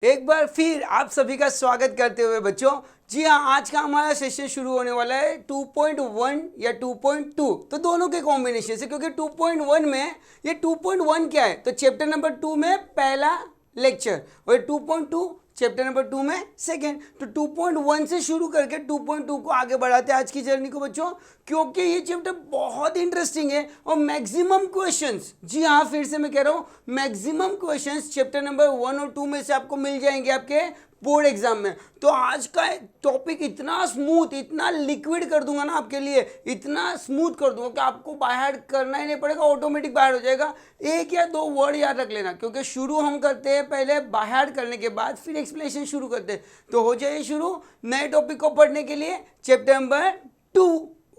एक बार फिर आप सभी का स्वागत करते हुए बच्चों, जी हाँ, आज का हमारा सेशन शुरू होने वाला है 2.1 या 2.2। तो दोनों के कॉम्बिनेशन से, क्योंकि 2.1 में ये 2.1 क्या है, तो चैप्टर नंबर 2 में पहला लेक्चर और 2.2 चैप्टर नंबर 2 में सेकेंड। तो 2.1 से शुरू करके 2.2 को आगे बढ़ाते हैं आज की जर्नी को बच्चों, क्योंकि ये चैप्टर बहुत इंटरेस्टिंग है और मैक्सिमम क्वेश्चंस, जी हाँ फिर से मैं कह रहा हूँ, मैक्सिमम क्वेश्चंस चैप्टर नंबर 1 और 2 में से आपको मिल जाएंगे आपके बोर्ड एग्जाम में। तो आज का टॉपिक इतना स्मूथ, इतना लिक्विड कर दूंगा ना आपके लिए, इतना स्मूथ कर दूंगा कि आपको बाहर करना ही नहीं पड़ेगा, ऑटोमेटिक बाहर हो जाएगा। एक या दो वर्ड याद रख लेना, क्योंकि शुरू हम करते हैं पहले बाहर करने के बाद फिर एक्सप्लेनेशन शुरू करते हैं। तो हो जाए शुरू नए टॉपिक को पढ़ने के लिए। चैप्टर नंबर 2,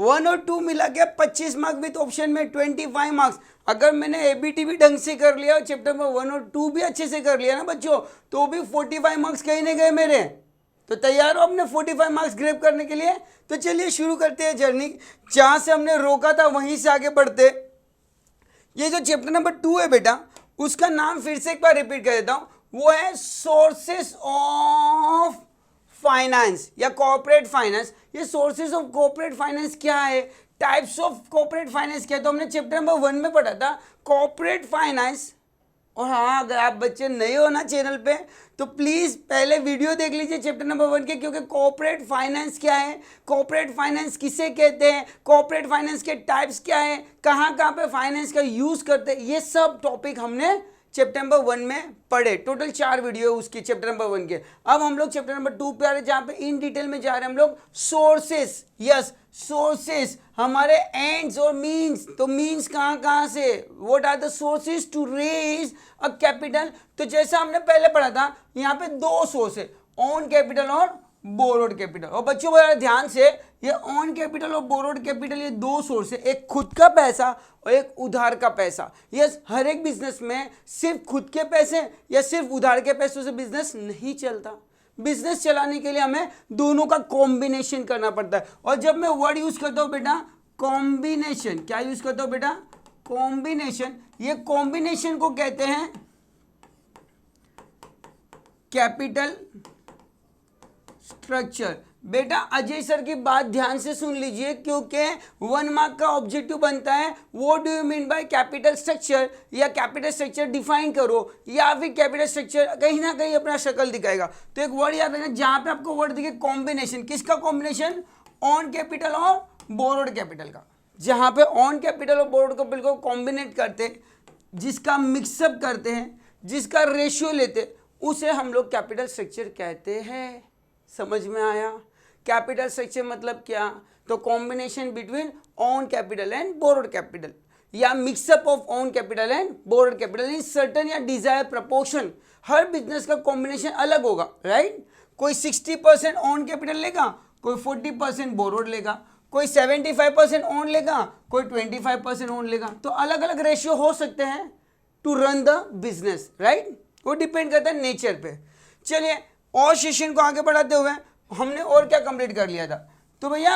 1 और 2 मिला के 25 मार्क्स विथ ऑप्शन में 25 मार्क्स। अगर मैंने एबीटी भी ढंग से कर लिया और चैप्टर नंबर 1 और 2 भी अच्छे से कर लिया ना बच्चों, तो भी 45 मार्क्स कहीं नहीं गए मेरे। तो तैयार हो अपने 45 मार्क्स ग्रैब करने के लिए? तो चलिए शुरू करते हैं जर्नी, जहां से हमने रोका था वहीं से आगे बढ़ते। ये जो चैप्टर नंबर 2 है बेटा, उसका नाम फिर से एक बार रिपीट कर देता हूं, वो है सोर्सेस ऑफ फाइनेंस या कॉर्पोरेट फाइनेंस। ये सोर्सेस ऑफ कॉर्पोरेट फाइनेंस क्या है, टाइप्स ऑफ कॉर्पोरेट फाइनेंस क्या है, तो हमने चैप्टर नंबर 1 में पढ़ा था कॉर्पोरेट फाइनेंस। और हाँ, अगर आप बच्चे नए हो ना चैनल पे, तो प्लीज़ पहले वीडियो देख लीजिए चैप्टर नंबर 1 के, क्योंकि कॉर्पोरेट फाइनेंस क्या है, कॉर्पोरेट फाइनेंस किसे कहते हैं, कॉर्पोरेट फाइनेंस के टाइप्स क्या है, कहाँ कहाँ पे फाइनेंस का यूज़ करते हैं, ये सब टॉपिक हमने चैप्टर नंबर 1 में पढ़े। टोटल 4 वीडियो उसकी चैप्टर नंबर 1 के। अब हम लोग चैप्टर नंबर 2 पे आ रहे हैं, जहाँ पे इन डिटेल में जा रहे हैं हम लोग सोर्सेस। यस, सोर्सेस हमारे एंड्स और मीन्स। तो मीन्स कहाँ कहाँ से, what are the sources to raise a capital. तो जैसा हमने पहले पढ़ा था, यहाँ पे दो सोर्स है, ओन कैपिटल और बोरोड कैपिटल। और बच्चों बड़ा ध्यान से, ये ऑन कैपिटल और बोरोड कैपिटल ये दो सोर्स है, एक खुद का पैसा और एक उधार का पैसा। यस, हर एक बिजनेस में सिर्फ खुद के पैसे या सिर्फ उधार के पैसों से बिजनेस नहीं चलता। बिजनेस चलाने के लिए हमें दोनों का कॉम्बिनेशन करना पड़ता है। और जब मैं वर्ड यूज करता हूं बेटा कॉम्बिनेशन, क्या यूज करता हूं बेटा, कॉम्बिनेशन। ये कॉम्बिनेशन को कहते हैं कैपिटल स्ट्रक्चर। बेटा अजय सर की बात ध्यान से सुन लीजिए, क्योंकि 1 मार्क का ऑब्जेक्टिव बनता है what do you mean by capital structure, या कैपिटल स्ट्रक्चर डिफाइन करो, या फिर कैपिटल स्ट्रक्चर कहीं ना कहीं अपना शक्ल दिखाएगा। तो एक वर्ड याद रखना, जहां पे आपको वर्ड दिखे कॉम्बिनेशन, किसका कॉम्बिनेशन, ऑन कैपिटल और बोरोड कैपिटल का। जहां पे ऑन कैपिटल और बोरोड कैपिटल को कॉम्बिनेट करते हैं, जिसका मिक्सअप करते हैं, जिसका रेशियो लेते, उसे हम लोग कैपिटल स्ट्रक्चर कहते हैं। समझ में आया? कैपिटल स्ट्रक्चर मतलब क्या, तो combination between own capital and borrowed capital, या mix up of own capital and borrowed capital in certain या डिजायर प्रपोर्शन। हर बिजनेस का कॉम्बिनेशन अलग होगा, राइट। कोई 60% ओन कैपिटल लेगा, कोई 40% बोरोड लेगा, कोई 75% ओन लेगा, कोई 25% ओन लेगा। तो अलग अलग रेशियो हो सकते हैं to run the business, right. वो डिपेंड करता है नेचर पे। चलिए और सेशन को आगे बढ़ाते हुए हमने और क्या कंप्लीट कर लिया था, तो भैया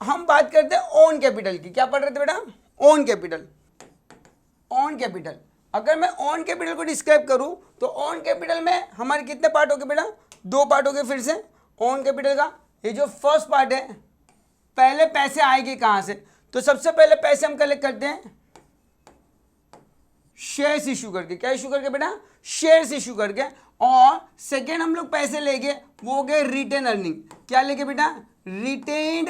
हम बात करते हैं ओन कैपिटल की। क्या पढ़ रहे थे बेटा, ओन कैपिटल। ओन कैपिटल, अगर मैं ओन कैपिटल को डिस्क्राइब करूं, तो ओन कैपिटल में हमारे कितने पार्ट हो गए बेटा, 2 पार्ट हो गए। फिर से ओन कैपिटल का ये जो फर्स्ट पार्ट है, पहले पैसे आएंगे कहां से, तो सबसे पहले पैसे हम कलेक्ट करते हैं शेयर्स इशू करके। क्या इशू करके बेटा, शेयर्स इशू करके। और सेकेंड हम लोग पैसे लेंगे, वो हो गए रिटेन अर्निंग। क्या लेंगे बेटा, रिटेन्ड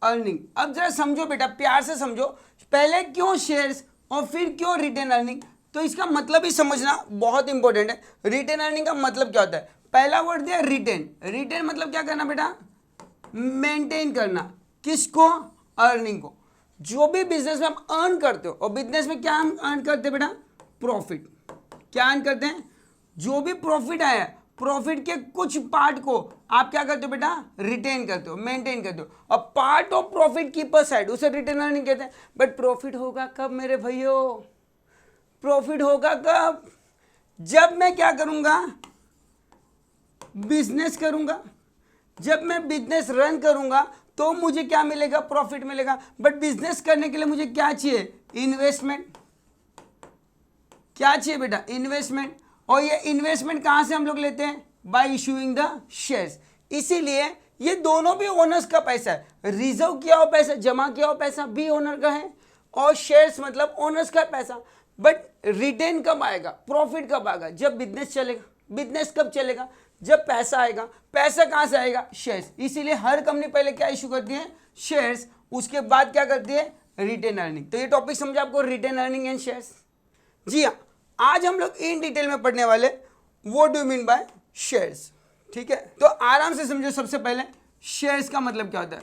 अर्निंग। अब जरा समझो बेटा, प्यार से समझो, पहले क्यों शेयर्स और फिर क्यों रिटेन अर्निंग। तो इसका मतलब ही समझना बहुत इंपॉर्टेंट है। रिटेन अर्निंग का मतलब क्या होता है, पहला वर्ड दिया रिटेन। रिटेन मतलब क्या करना बेटा, मेंटेन करना। किसको, अर्निंग को। जो भी बिजनेस में आप अर्न करते हो, और बिजनेस में क्या हम अर्न करते हैं बेटा, प्रॉफिट। क्या अर्न करते हैं, जो भी प्रॉफिट आया, प्रॉफिट के कुछ पार्ट को आप क्या करते हो बेटा, रिटेन करते हो, मेंटेन करते हो। और part of profit keeper side, उसे रिटेन अर्निंग कहते हैं। बट प्रॉफिट होगा कब मेरे भाइयों, प्रॉफिट होगा कब, जब मैं क्या करूंगा, बिजनेस करूंगा। जब मैं बिजनेस रन करूंगा तो मुझे क्या मिलेगा, प्रॉफिट मिलेगा। बट बिजनेस करने के लिए मुझे क्या चाहिए, इन्वेस्टमेंट। क्या चाहिए बेटा, इन्वेस्टमेंट। और ये इन्वेस्टमेंट कहाँ से हम लोग लेते हैं, बाय इशूइंग द शेयर्स। इसीलिए ये दोनों भी ओनर्स का पैसा है, रिजर्व किया हुआ पैसा, जमा किया हुआ पैसा भी ओनर का है, और शेयर्स मतलब ओनर्स का पैसा। बट रिटेन कब आएगा, प्रॉफिट कब आएगा, जब बिजनेस चलेगा। बिजनेस कब चलेगा, जब पैसा आएगा। पैसा कहाँ से आएगा, शेयर्स। इसीलिए हर कंपनी पहले क्या इशू करती है, शेयर्स, उसके बाद क्या करती है, रिटेन अर्निंग। तो ये टॉपिक समझा आपको, रिटेन अर्निंग एंड शेयर्स। जी हाँ, आज हम लोग इन डिटेल में पढ़ने वाले what do you mean by shares. ठीक है, तो आराम से समझो। सबसे पहले शेयर्स का मतलब क्या होता है।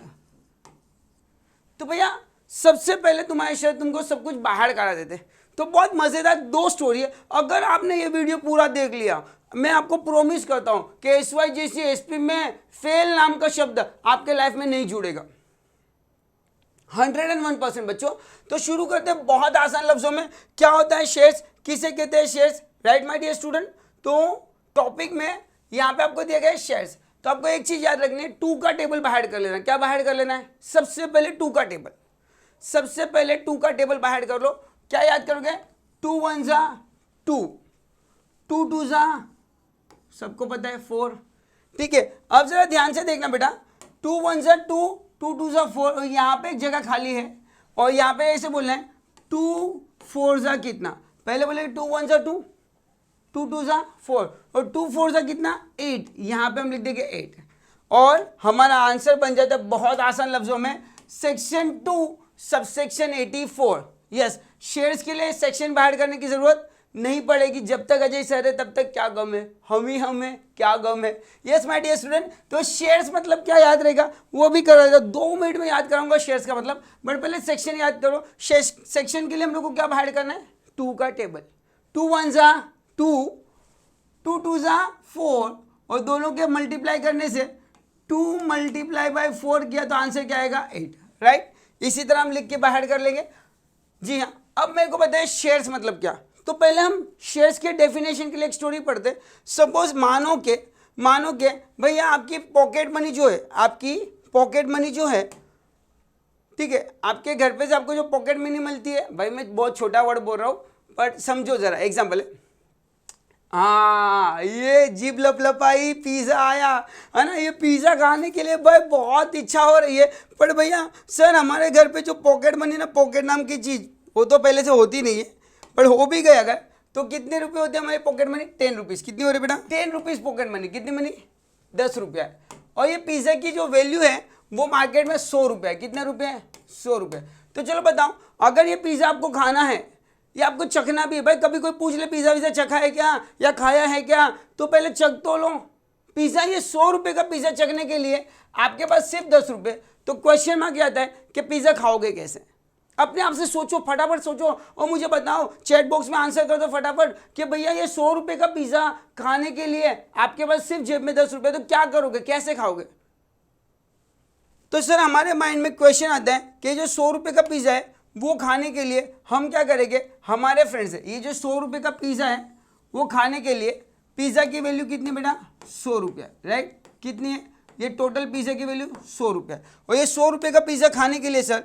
तो भैया सबसे पहले तुम्हारे शेयर तुमको सब कुछ बाहर करा देते। तो बहुत मजेदार दो स्टोरी है। अगर आपने ये वीडियो पूरा देख लिया, मैं आपको प्रॉमिस करता हूं कि SYGC में फेल नाम का शब्द आपके लाइफ में नहीं जुड़ेगा, 101% बच्चों। तो शुरू करते हैं बहुत आसान लफ्जों में। क्या होता है शेयर्स, किसे कहते हैं shares, right my dear student. तो टॉपिक में यहाँ पे आपको दिया गया है शेयर्स। तो आपको एक चीज याद रखनी है, 2 का टेबल बाहर कर लेना। क्या बाहर कर लेना है, सबसे पहले 2 का टेबल। सबसे पहले 2 का टेबल बाहर कर लो। क्या याद करोगे, 2 1 जा 2, 2 2 जा, सबको पता है 4। ठीक है, अब जरा ध्यान से देखना बेटा, 2 1 जा 2, 2 2 जा 4, और यहाँ पे एक जगह खाली है, और यहाँ पे ऐसे बोलना है 2 4 जा कितना। पहले बोले 2 1 जा 2, 2 2 जा 4, और 2 4 जा कितना 8। यहाँ पे हम लिख देंगे 8, और हमारा आंसर बन जाता है बहुत आसान लफ्जों में, सेक्शन 2 सबसेक्शन 84। यस, शेयर्स के लिए सेक्शन बाहर करने की जरूरत नहीं पड़ेगी। जब तक अजय सर है तब तक क्या गम है, हम है, क्या गम है। यस माय डियर स्टूडेंट, तो शेयर्स मतलब क्या याद रहेगा वो भी कराएगा, 2 मिनट में याद कराऊंगा शेयर्स का मतलब। बट पहले सेक्शन याद करो। सेक्शन के लिए हम लोग को क्या बाहर करना है, 2 का टेबल। 2 1 जा 2, 2 2 जा 4, और दोनों के मल्टीप्लाई करने से 2 मल्टीप्लाई बाय 4 किया तो आंसर क्या आएगा 8, राइट। इसी तरह हम लिख के बाहर कर लेंगे। जी हाँ, अब मेरे को बताइए शेयर्स मतलब क्या। तो पहले हम शेयर्स के डेफिनेशन के लिए एक स्टोरी पढ़ते। सपोज मानो के भैया आपकी पॉकेट मनी जो है, आपकी पॉकेट मनी जो है, ठीक है, आपके घर पे से आपको जो पॉकेट मनी मिलती है, भाई मैं बहुत छोटा वर्ड बोल रहा हूँ पर समझो जरा, एग्जाम्पल है, हाँ ये जीभ लपलपाई, पिज़्ज़ा आया है ना, ये पिज़्ज़ा खाने के लिए भाई बहुत इच्छा हो रही है। पर भैया सर हमारे घर पे जो पॉकेट मनी ना, पॉकेट नाम की चीज़ वो तो पहले से होती नहीं है, पर हो भी गया अगर तो कितने रुपए होते हैं हमारी पॉकेट मनी, 10 रुपीज़। कितनी हो रही बेटा, 10 रुपीज़ पॉकेट मनी। कितनी मनी, 10 रुपया है। और ये पिज़्ज़ा की जो वैल्यू है वो मार्केट में 100 रुपये है। कितने रुपये है, 100 रुपये। तो चलो बताओ, अगर ये पिज़्ज़ा आपको खाना है या आपको चखना भी है, भाई कभी कोई पूछ ले पिज़्ज़ा विज़्ज़ा चखा है क्या या खाया है क्या, तो पहले चख तो लो पिज़्ज़ा। ये 100 रुपये का पिज़्ज़ा चखने के लिए आपके पास सिर्फ 10 रुपये। तो क्वेश्चन मार्क आता है कि पिज़्ज़ा खाओगे कैसे। अपने आप से सोचो, फटाफट सोचो और मुझे बताओ, चैट बॉक्स में आंसर कर दो फटाफट कि भैया ये 100 रुपये का पिज़्ज़ा खाने के लिए आपके पास सिर्फ जेब में 10 रुपये, तो क्या करोगे, कैसे खाओगे। तो सर हमारे माइंड में क्वेश्चन आता है कि जो 100 रुपये का पिज़्ज़ा है वो खाने के लिए हम क्या करेंगे, हमारे फ्रेंड्स है, ये जो 100 रुपये का पिज़्ज़ा है वो खाने के लिए, पिज़्ज़ा की वैल्यू कितनी बेटा, 100 रुपया, राइट। कितनी है, ये टोटल पिज़्ज़ा की वैल्यू 100 रुपया। और ये 100 रुपये का पिज़्ज़ा खाने के लिए सर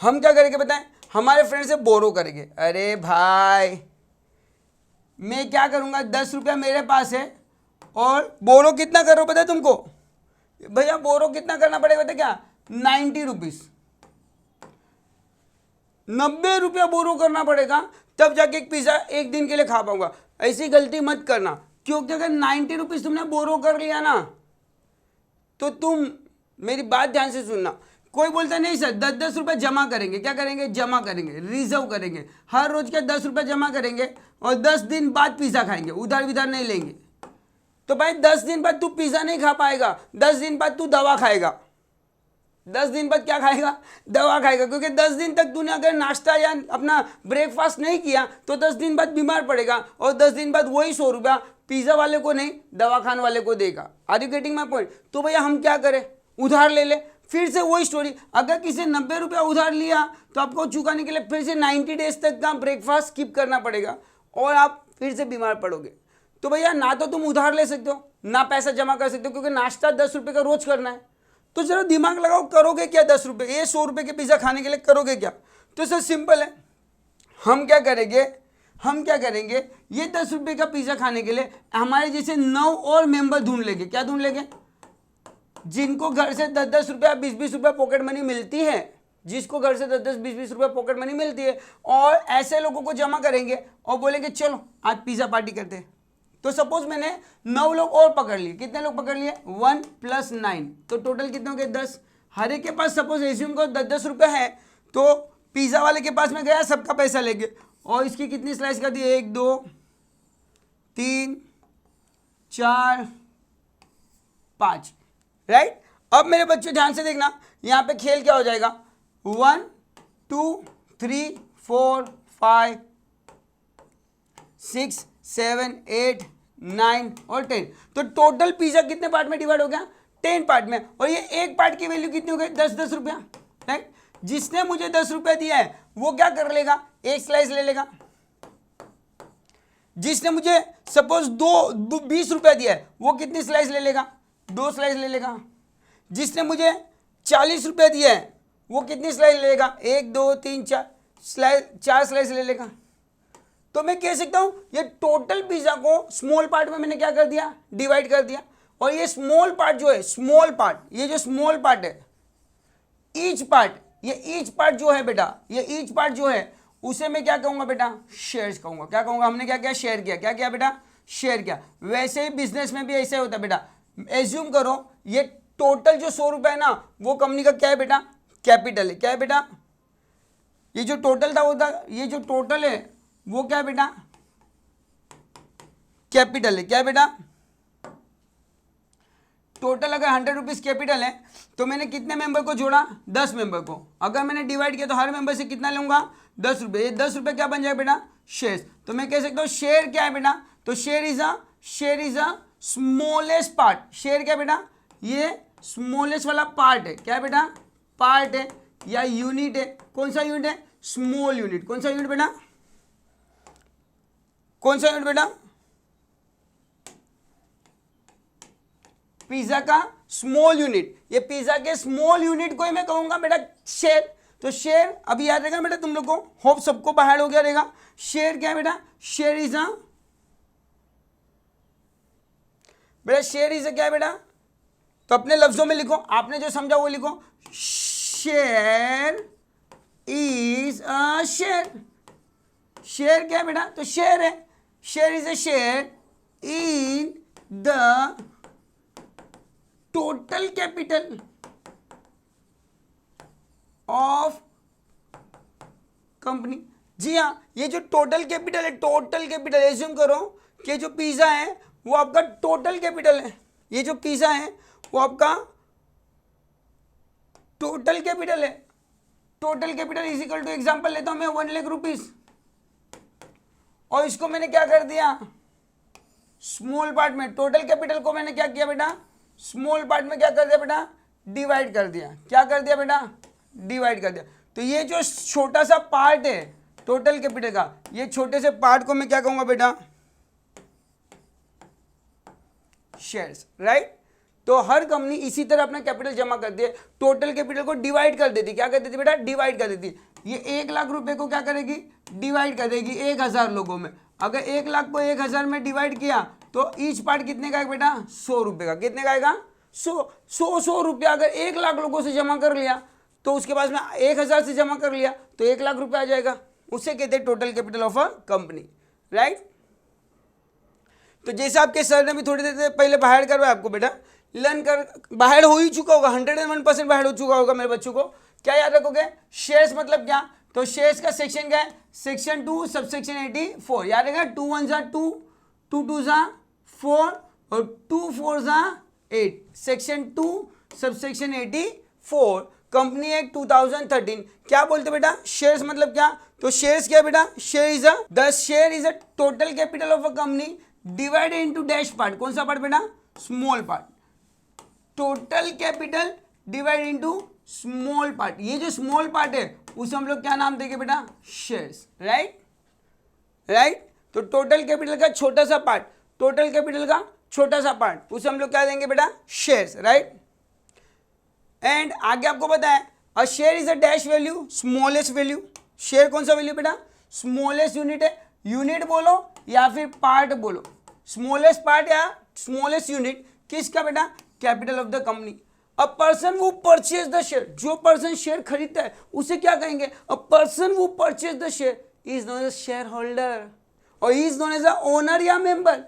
हम क्या करेंगे बताएं, हमारे फ्रेंड से बोरो करेंगे। अरे भाई मैं क्या करूँगा, 10 रुपया मेरे पास है और बोरो कितना करो पता है तुमको भैया, बोरो कितना करना पड़ेगा पता क्या, 90 रुपीज़, 90 रुपया बोरो करना पड़ेगा, तब जाके एक पिज़्ज़ा एक दिन के लिए खा पाऊंगा। ऐसी गलती मत करना, क्योंकि अगर 90 रुपीज़ तुमने बोरो कर लिया ना, तो तुम मेरी बात ध्यान से सुनना, कोई बोलता नहीं सर 10-10 रुपये जमा करेंगे, क्या करेंगे, जमा करेंगे, रिजर्व करेंगे, हर रोज के 10 रुपये जमा करेंगे और 10 दिन बाद पिज़्ज़ा खाएंगे, उधार विधार नहीं लेंगे। तो भाई 10 दिन बाद तू पिज़्ज़ा नहीं खा पाएगा, 10 दिन बाद तू दवा खाएगा। 10 दिन बाद क्या खाएगा, दवा खाएगा, क्योंकि 10 दिन तक तूने अगर नाश्ता या अपना ब्रेकफास्ट नहीं किया तो 10 दिन बाद बीमार पड़ेगा, और 10 दिन बाद वही 100 रुपया पिज़्ज़ा वाले को नहीं, दवा खाने वाले को देगा। Are you getting my point. तो भैया हम क्या करें, उधार ले ले। फिर से वही स्टोरी, अगर किसी ने 90 रुपया उधार लिया तो आपको चुकाने के लिए फिर से 90 डेज तक का ब्रेकफास्ट स्किप करना पड़ेगा और आप फिर से बीमार पड़ोगे। तो भैया ना तो तुम उधार ले सकते हो ना पैसा जमा कर सकते हो, क्योंकि नाश्ता 10 रुपये का रोज करना है। तो जरा दिमाग लगाओ, करोगे क्या 10 रुपये, ये 100 रुपये के पिज़्ज़ा खाने के लिए करोगे क्या। तो सर सिंपल है, हम क्या करेंगे, हम क्या करेंगे, ये 10 रुपये का पिज़्ज़ा खाने के लिए हमारे जैसे 9 और मेंबर ढूंढ लेंगे। क्या ढूंढ लेंगे? जिनको घर से 10-10 रुपया 20-20 रुपया पॉकेट मनी मिलती है, जिसको घर से 10-10 20-20 रुपया पॉकेट मनी मिलती है, और ऐसे लोगों को जमा करेंगे और बोलेंगे चलो आज पिज़्ज़ा पार्टी करते हैं। तो सपोज मैंने 9 लोग और पकड़ लिए। कितने लोग पकड़ लिए? 1 + 9, तो टोटल कितने हो गए? 10। हर एक के पास सपोज एज्यूम को 10-10 रुपये है, तो पिज़्ज़ा वाले के पास में गया, सबका पैसा लेके, और इसकी कितनी स्लाइस कर दी? 1 2 3 4 5, राइट। अब मेरे बच्चों ध्यान से देखना, यहाँ पे खेल क्या हो जाएगा? 1 2 3 4 5 6 7 8 9 और 10। तो टोटल पिज्जा कितने पार्ट में डिवाइड हो गया? 10 पार्ट में। और ये एक पार्ट की वैल्यू कितनी हो गई? 10-10 रुपया, राइट। जिसने मुझे 10 रुपया दिया है वो क्या कर लेगा? एक स्लाइस ले लेगा। जिसने मुझे सपोज 20 रुपया दिया है वो कितनी स्लाइस ले लेगा? 2 स्लाइस ले लेगा। जिसने मुझे 40 रुपया दिया है वो कितनी स्लाइस ले लेगा? 1 2 3 4 स्लाइस ले लेगा। तो मैं कह सकता हूं ये टोटल पिज्जा को स्मॉल पार्ट में मैंने क्या कर दिया? डिवाइड कर दिया। और ये स्मॉल पार्ट जो है, स्मॉल पार्ट, ये जो स्मॉल पार्ट है, ईच पार्ट, ये ईच पार्ट जो है बेटा, ये ईच पार्ट जो है उसे मैं क्या कहूंगा बेटा? शेयर्स कहूंगा। क्या कहूंगा? हमने क्या किया? शेयर किया। क्या किया बेटा? शेयर किया। वैसे ही बिजनेस में भी ऐसे होता है बेटा। एज्यूम करो ये टोटल जो 100 रुपए है ना, वो कंपनी का क्या है बेटा? कैपिटल है। क्या है बेटा? ये जो टोटल था वो था, ये जो टोटल है वो क्या है बेटा? कैपिटल है। क्या है बेटा? टोटल अगर 100 रुपीज कैपिटल है तो मैंने कितने मेंबर को जोड़ा? 10 मेंबर को। अगर मैंने डिवाइड किया तो हर मेंबर से कितना लूंगा? 10 रुपये। ये 10 रुपये क्या बन जाएगा बेटा? शेयर। तो मैं कह सकता हूँ शेयर क्या है बेटा? तो share is a smallest part. Share क्या बेटा? ये स्मॉलेस्ट वाला पार्ट है। क्या है बेटा? पार्ट है या यूनिट है। कौन सा यूनिट है? Small unit. कौन सा यूनिट बेटा? कौन सा यूनिट बेटा? पिज्जा का स्मॉल यूनिट। ये पिज्जा के स्मॉल यूनिट को ही मैं कहूंगा बेटा शेयर। तो शेयर अभी याद रहेगा बेटा तुम लोग को, होप सबको बाहर हो गया रहेगा। शेयर क्या है बेटा? शेयर इज अ बेटा, शेयर इज क्या है बेटा? तो अपने लफ्जों में लिखो, आपने जो समझा वो लिखो। Share is a share. Share क्या है बेटा? तो शेयर है। Share is a share in the total capital of company. जी हाँ, ये जो टोटल कैपिटल है, टोटल कैपिटल एज्यूम करो कि जो पिज्जा है वो आपका टोटल कैपिटल है। ये जो पिज्जा है वो आपका टोटल कैपिटल है। Total capital is equal to, example लेता हूं मैं, 1 लाख रुपीस, और इसको मैंने क्या कर दिया? स्मॉल पार्ट में। टोटल कैपिटल को मैंने क्या किया बेटा? स्मॉल पार्ट में क्या कर दिया बेटा? डिवाइड कर दिया। क्या कर दिया बेटा? डिवाइड कर दिया। तो ये जो छोटा सा पार्ट है टोटल कैपिटल का, ये छोटे से पार्ट को मैं क्या कहूंगा बेटा? Shares, right. तो हर कंपनी इसी तरह अपना कैपिटल जमा करती है, टोटल कैपिटल को डिवाइड कर देती। क्या कर देती बेटा? डिवाइड कर देती। ये 1 लाख रुपए को क्या करेगी? डिवाइड कर देगी 1000 लोगों में। अगर 1 लाख को 1000 में डिवाइड किया तो ईच पार्ट कितने का है बेटा? 100 रुपए का। कितने का आएगा? 100 रुपया। अगर 1 लाख लोगों से जमा कर लिया तो उसके पास में 1000 से जमा कर लिया तो 1 लाख रुपया आ जाएगा। उसे कहते हैं total capital of a company, right. तो जैसे आपके सर ने भी थोड़ी देर पहले बाहर करवाया आपको बेटा, लर्न कर, बाहर हो ही चुका होगा, 101% बाहर हो चुका होगा मेरे बच्चों को। क्या याद रखोगे? शेयर्स मतलब क्या? तो शेयर्स का सेक्शन क्या है? Section 2 subsection 84। याद रहेगा, 2 1 जा 2, 2 2 जा 4 और 2 4 जा 8। Section 2 subsection 84, company act 2013। क्या बोलते बेटा? शेयर्स मतलब क्या? तो शेयर्स क्या बेटा? Share is the share is a total capital of a company divided into dash part. कौन सा पार्ट बेटा? Small part. Total capital divide into small part. ये जो स्मॉल पार्ट है उसे हम लोग क्या नाम देंगे बेटा? Shares, right, right. तो टोटल कैपिटल का छोटा सा पार्ट, टोटल कैपिटल का छोटा सा पार्ट, उसे हम लोग क्या देंगे बेटा? Shares, right. एंड आगे आपको पता है a share is a dash value, smallest value. Share कौन सा वैल्यू बेटा? स्मॉलेस्ट यूनिट है। यूनिट बोलो या फिर पार्ट बोलो, स्मॉलेस्ट पार्ट या स्मॉलेस्ट यूनिट किसका बेटा, capital of the company. A person who purchase the share, जो पर्सन शेयर खरीदता है उसे क्या कहेंगे, a person who purchase the share is known as shareholder और is known as a owner या मेंबर।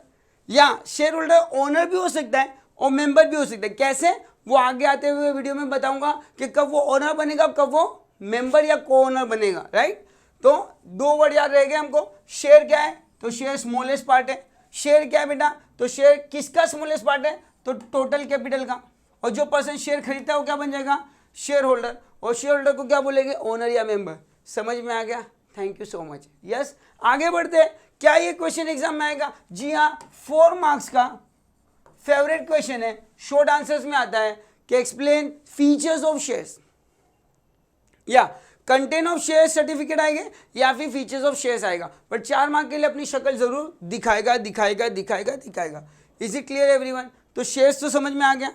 या शेयर होल्डर ओनर भी हो सकता है और मेंबर भी हो सकता है। कैसे, वो आगे आते हुए वीडियो में बताऊंगा कि कब वो ओनर बनेगा, कब वो मेंबर या को ओनर बनेगा, राइट। तो दो वर्ड याद रहेगा हमको, शेयर क्या है, तो शेयर स्मॉलेस्ट पार्ट है। शेयर क्या है बेटा, तो शेयर किसका स्मॉलेस्ट पार्ट है, तो टोटल कैपिटल का। और जो पर्सन शेयर खरीदता है वो क्या बन जाएगा, शेयर होल्डर। और शेयर होल्डर को क्या बोलेंगे, ओनर या मेंबर। समझ में आ गया, thank you so much. Yes, आगे बढ़ते हैं। क्या ये क्वेश्चन एग्जाम में आएगा, जी हाँ, 4 मार्क्स का फेवरेट क्वेश्चन है, शॉर्ट आंसर्स में आता है कि एक्सप्लेन फीचर्स ऑफ शेयर्स, या कंटेंट ऑफ शेयर सर्टिफिकेट आएंगे या फिर फीचर्स ऑफ शेयर्स आएगा, पर 4 मार्क के लिए अपनी शक्ल जरूर दिखाएगा दिखाएगा दिखाएगा दिखाएगा। Is it clear everyone? तो शेयर्स तो समझ में आ गया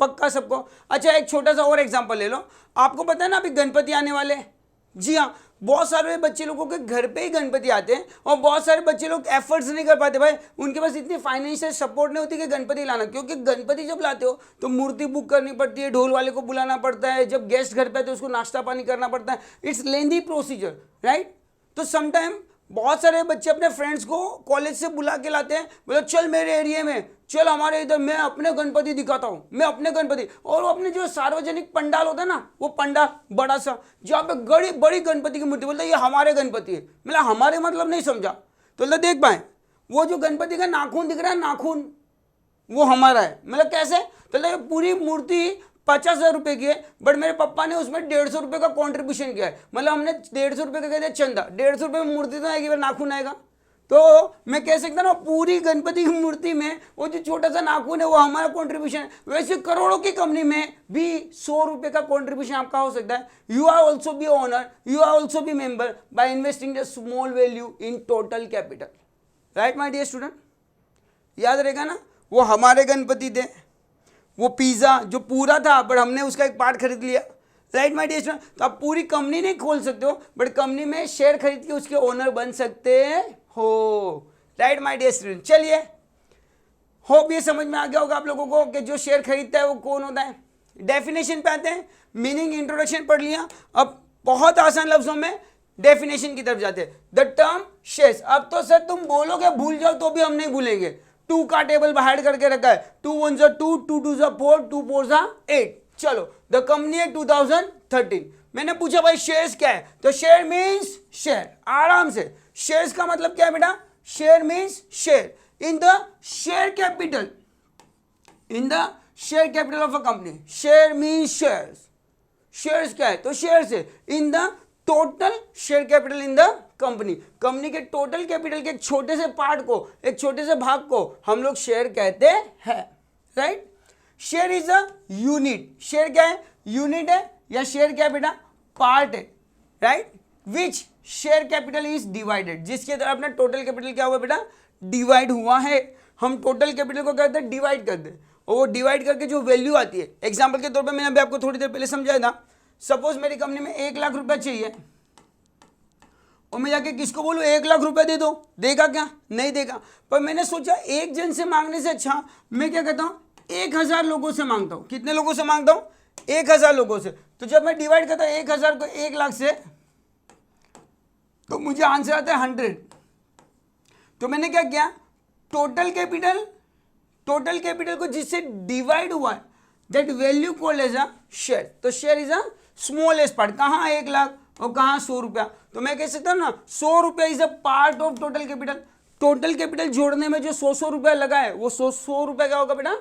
पक्का सबको। अच्छा, एक छोटा सा और एग्जांपल ले लो। आपको पता है ना अभी गणपति आने वाले हैं, जी हाँ, बहुत सारे बच्चे लोगों के घर पे ही गणपति आते हैं और बहुत सारे बच्चे लोग एफर्ट्स नहीं कर पाते भाई, उनके पास इतनी फाइनेंशियल सपोर्ट नहीं होती कि गणपति लाना। क्योंकि गणपति जब लाते हो तो मूर्ति बुक करनी पड़ती है, ढोल वाले को बुलाना पड़ता है, जब गेस्ट घर पे आते हैं उसको नाश्ता पानी करना पड़ता है, इट्स लेंदी प्रोसीजर, राइट। तो समटाइम बहुत सारे बच्चे अपने फ्रेंड्स को कॉलेज से बुला के लाते हैं, बोले चल मेरे एरिया में, चल हमारे इधर, मैं अपने गणपति दिखाता हूँ, मैं अपने गणपति। और वो अपने जो सार्वजनिक पंडाल होता है ना, वो पंडाल बड़ा सा जहाँ पे बड़ी बड़ी गणपति की मूर्ति, बोलते ये हमारे गणपति है। मतलब हमारे मतलब नहीं समझा, तो मतलब देख पाए वो जो गणपति का नाखून दिख रहा है, नाखून वो हमारा है। मतलब कैसे, तो पूरी मूर्ति 50,000 रुपये की है, बट मेरे पापा ने उसमें 150 रुपये का कॉन्ट्रीब्यूशन किया है। मतलब हमने 150 रुपये का कहते हैं चंदा, 150 रुपये में मूर्ति तो आएगी, फिर नाखून आएगा। तो मैं कह सकता ना पूरी गणपति की मूर्ति में वो जो छोटा सा नाखून है वो हमारा कॉन्ट्रीब्यूशन है। वैसे करोड़ों की कंपनी में भी 100 रुपये का कॉन्ट्रीब्यूशन आपका हो सकता है। You are also be owner, you are also be member by investing the small value in total capital, right my dear student. याद रहेगा ना, वो हमारे गणपति थे, वो पिज़्ज़ा जो पूरा था बट हमने उसका एक पार्ट खरीद लिया, राइट माय डियर स्टूडेंट। तो आप पूरी कंपनी नहीं खोल सकते हो, बट कंपनी में शेयर खरीद के उसके ओनर बन सकते हो, राइट माय डियर स्टूडेंट। चलिए, होप ये समझ में आ गया होगा आप लोगों को कि जो शेयर खरीदता है वो कौन होता है। डेफिनेशन पे आते हैं, मीनिंग इंट्रोडक्शन पढ़ लिया, अब बहुत आसान लफ्जों में डेफिनेशन की तरफ जाते हैं। द टर्म शेयर्स, अब तो सर तुम बोलोगे भूल जाओ तो भी हम नहीं भूलेंगे। 2 का टेबल बाहर करके रखा है, 2 1 जा 2, 2 2 जा 4, 2 4 जा 8। चलो, द कंपनी है 2013। मैंने पूछा भाई शेयर्स क्या है, तो शेयर मीन्स शेयर। आराम से, शेयर्स का मतलब क्या है बेटा, share means share in the share capital, in the share capital of a company. Share means shares, shares क्या है, तो शेयर्स है इन the total share capital in the company. Company के टोटल कैपिटल के एक छोटे से पार्ट को, एक छोटे से भाग को हम लोग शेयर कहते हैं, right. Share is a unit, share क्या है, यूनिट है, या शेयर क्या है बेटा, पार्ट है, right. Which share capital is divided, जिसके द्वारा अपना टोटल कैपिटल क्या हुआ बेटा, डिवाइड हुआ है। हम टोटल कैपिटल को कहते हैं डिवाइड करते हैं, और वो डिवाइड करके जो वैल्यू आती है, एग्जाम्पल के तौर पर मैंने अभी आपको थोड़ी देर पहले समझाया था। सपोज मेरी कंपनी में 1 लाख रुपया चाहिए और मैं जाके किसको बोलूँ 1 लाख रुपया दे दो, देगा क्या, नहीं देगा। पर मैंने सोचा एक जन से मांगने से अच्छा मैं क्या कहता हूँ 1000 लोगों से मांगता हूँ। कितने लोगों से मांगता हूँ, 1000 लोगों से। तो जब मैं डिवाइड करता हूँ 1000 को 1 लाख से, तो मुझे आंसर आता है 100। तो मैंने क्या किया, टोटल कैपिटल को जिससे डिवाइड हुआ है that value called as a share. तो share is a smallest part, कहाँ 1 लाख और कहाँ 100 रुपया। तो मैं कह सकता हूँ ना 100 रुपया is a part of total capital. Total capital जोड़ने में जो 100 रुपया लगा है वो 100 रुपया क्या होगा बेटा,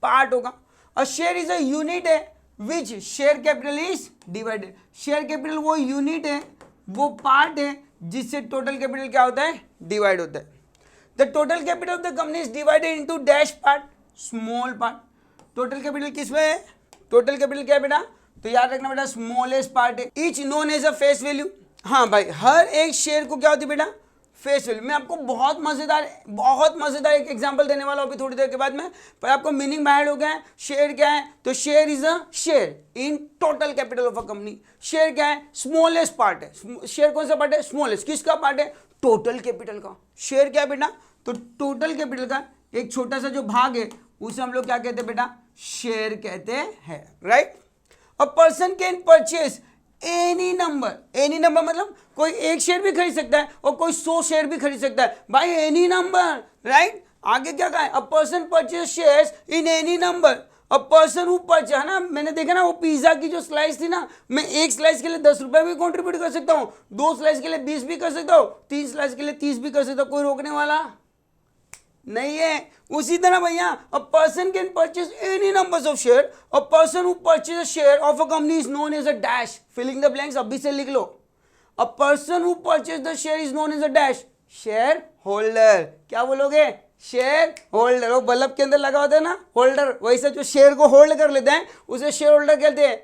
पार्ट होगा। और शेयर इज अ यूनिट है which share capital is divided. Share capital वो यूनिट है, वो पार्ट है जिससे टोटल कैपिटल क्या होता है, डिवाइड होता है। The total capital of the company is divided into dash part, small part. Total capital किसमें है, टोटल कैपिटल क्या है बेटा, तो याद रखना बेटा स्मॉलेस्ट पार्ट है। Each known as a face value. हाँ भाई, हर एक शेयर को क्या होती है बेटा, फेस वैल्यू। मैं आपको बहुत मजेदार एक एग्जांपल देने वाला हूं अभी थोड़ी देर के बाद में, पर आपको मीनिंग बाहर हो गया है। शेयर क्या है? तो share is a share in total capital of a company. Share क्या है? स्मॉलेस्ट पार्ट है। शेयर कौन सा पार्ट है? स्मॉलेस्ट। किसका पार्ट है? टोटल कैपिटल का। शेयर क्या है बेटा? तो टोटल कैपिटल का एक छोटा सा जो भाग है उसे हम लोग क्या कहते हैं बेटा? शेयर कहते हैं, right. A person can purchase any number मतलब कोई एक शेयर भी खरीद सकता है और कोई 100 शेयर भी खरीद सकता है बाय एनी नंबर, राइट। आगे क्या कहा है? A person purchase shares in any number. A person who purchase, है ना, मैंने देखा ना वो पिज्जा की जो स्लाइस थी ना, मैं एक स्लाइस के लिए 10 रुपए भी कॉन्ट्रीब्यूट कर सकता हूँ, 2 स्लाइस के लिए 20 भी कर सकता हूँ, 3 स्लाइस के लिए 30 भी कर सकता हूँ, कोई रोकने वाला नहीं है। उसी तरह भैया a person can purchase any numbers of share. A person who purchase share of a company is known as a dash. Filling the blanks अभी से लिख लो। A person who purchase the share is known as a dash. Shareholder. क्या बोलोगे? Share holder. वो bulb के अंदर लगा होता है ना होल्डर, वैसे जो शेयर को होल्ड कर लेते हैं उसे शेयर होल्डर कहते हैं।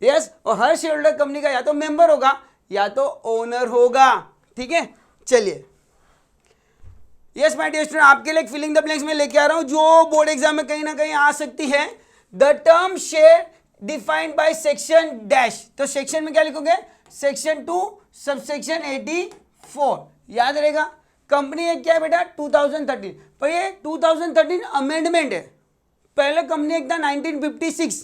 यस, और हर शेयर होल्डर कंपनी का या तो मेंबर होगा या तो ओनर होगा, ठीक है। चलिए, यस माय डियर स्टूडेंट, आपके लिए फिलिंग द ब्लैंक्स में लेके आ रहा हूं जो बोर्ड एग्जाम में कहीं ना कहीं आ सकती है। The term share defined by section dash. तो सेक्शन में क्या लिखोगे? Section 2 subsection 84। याद रहेगा। कंपनी एक क्या है बेटा? 2013। पर ये 2013 अमेंडमेंट है। पहले कंपनी एक था 1956,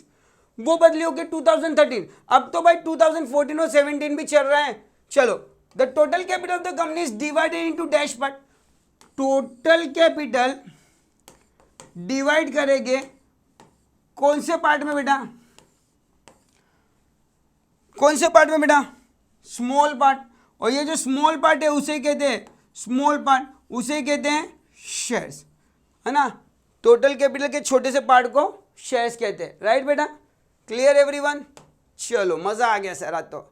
वो बदली होकर 2013। अब तो भाई 2014 और 17 भी चल रहा है। चलो, the total capital of the company is divided into dash part. Total capital divide करेंगे कौन से पार्ट में बेटा? कौन से पार्ट में बेटा? Small part. और ये जो स्मॉल पार्ट है उसे कहते हैं स्मॉल पार्ट, उसे कहते हैं शेयर्स, है ना। टोटल कैपिटल के छोटे से पार्ट को शेयर्स कहते हैं, राइट बेटा। Clear everyone? चलो, मजा आ गया सर। आज तो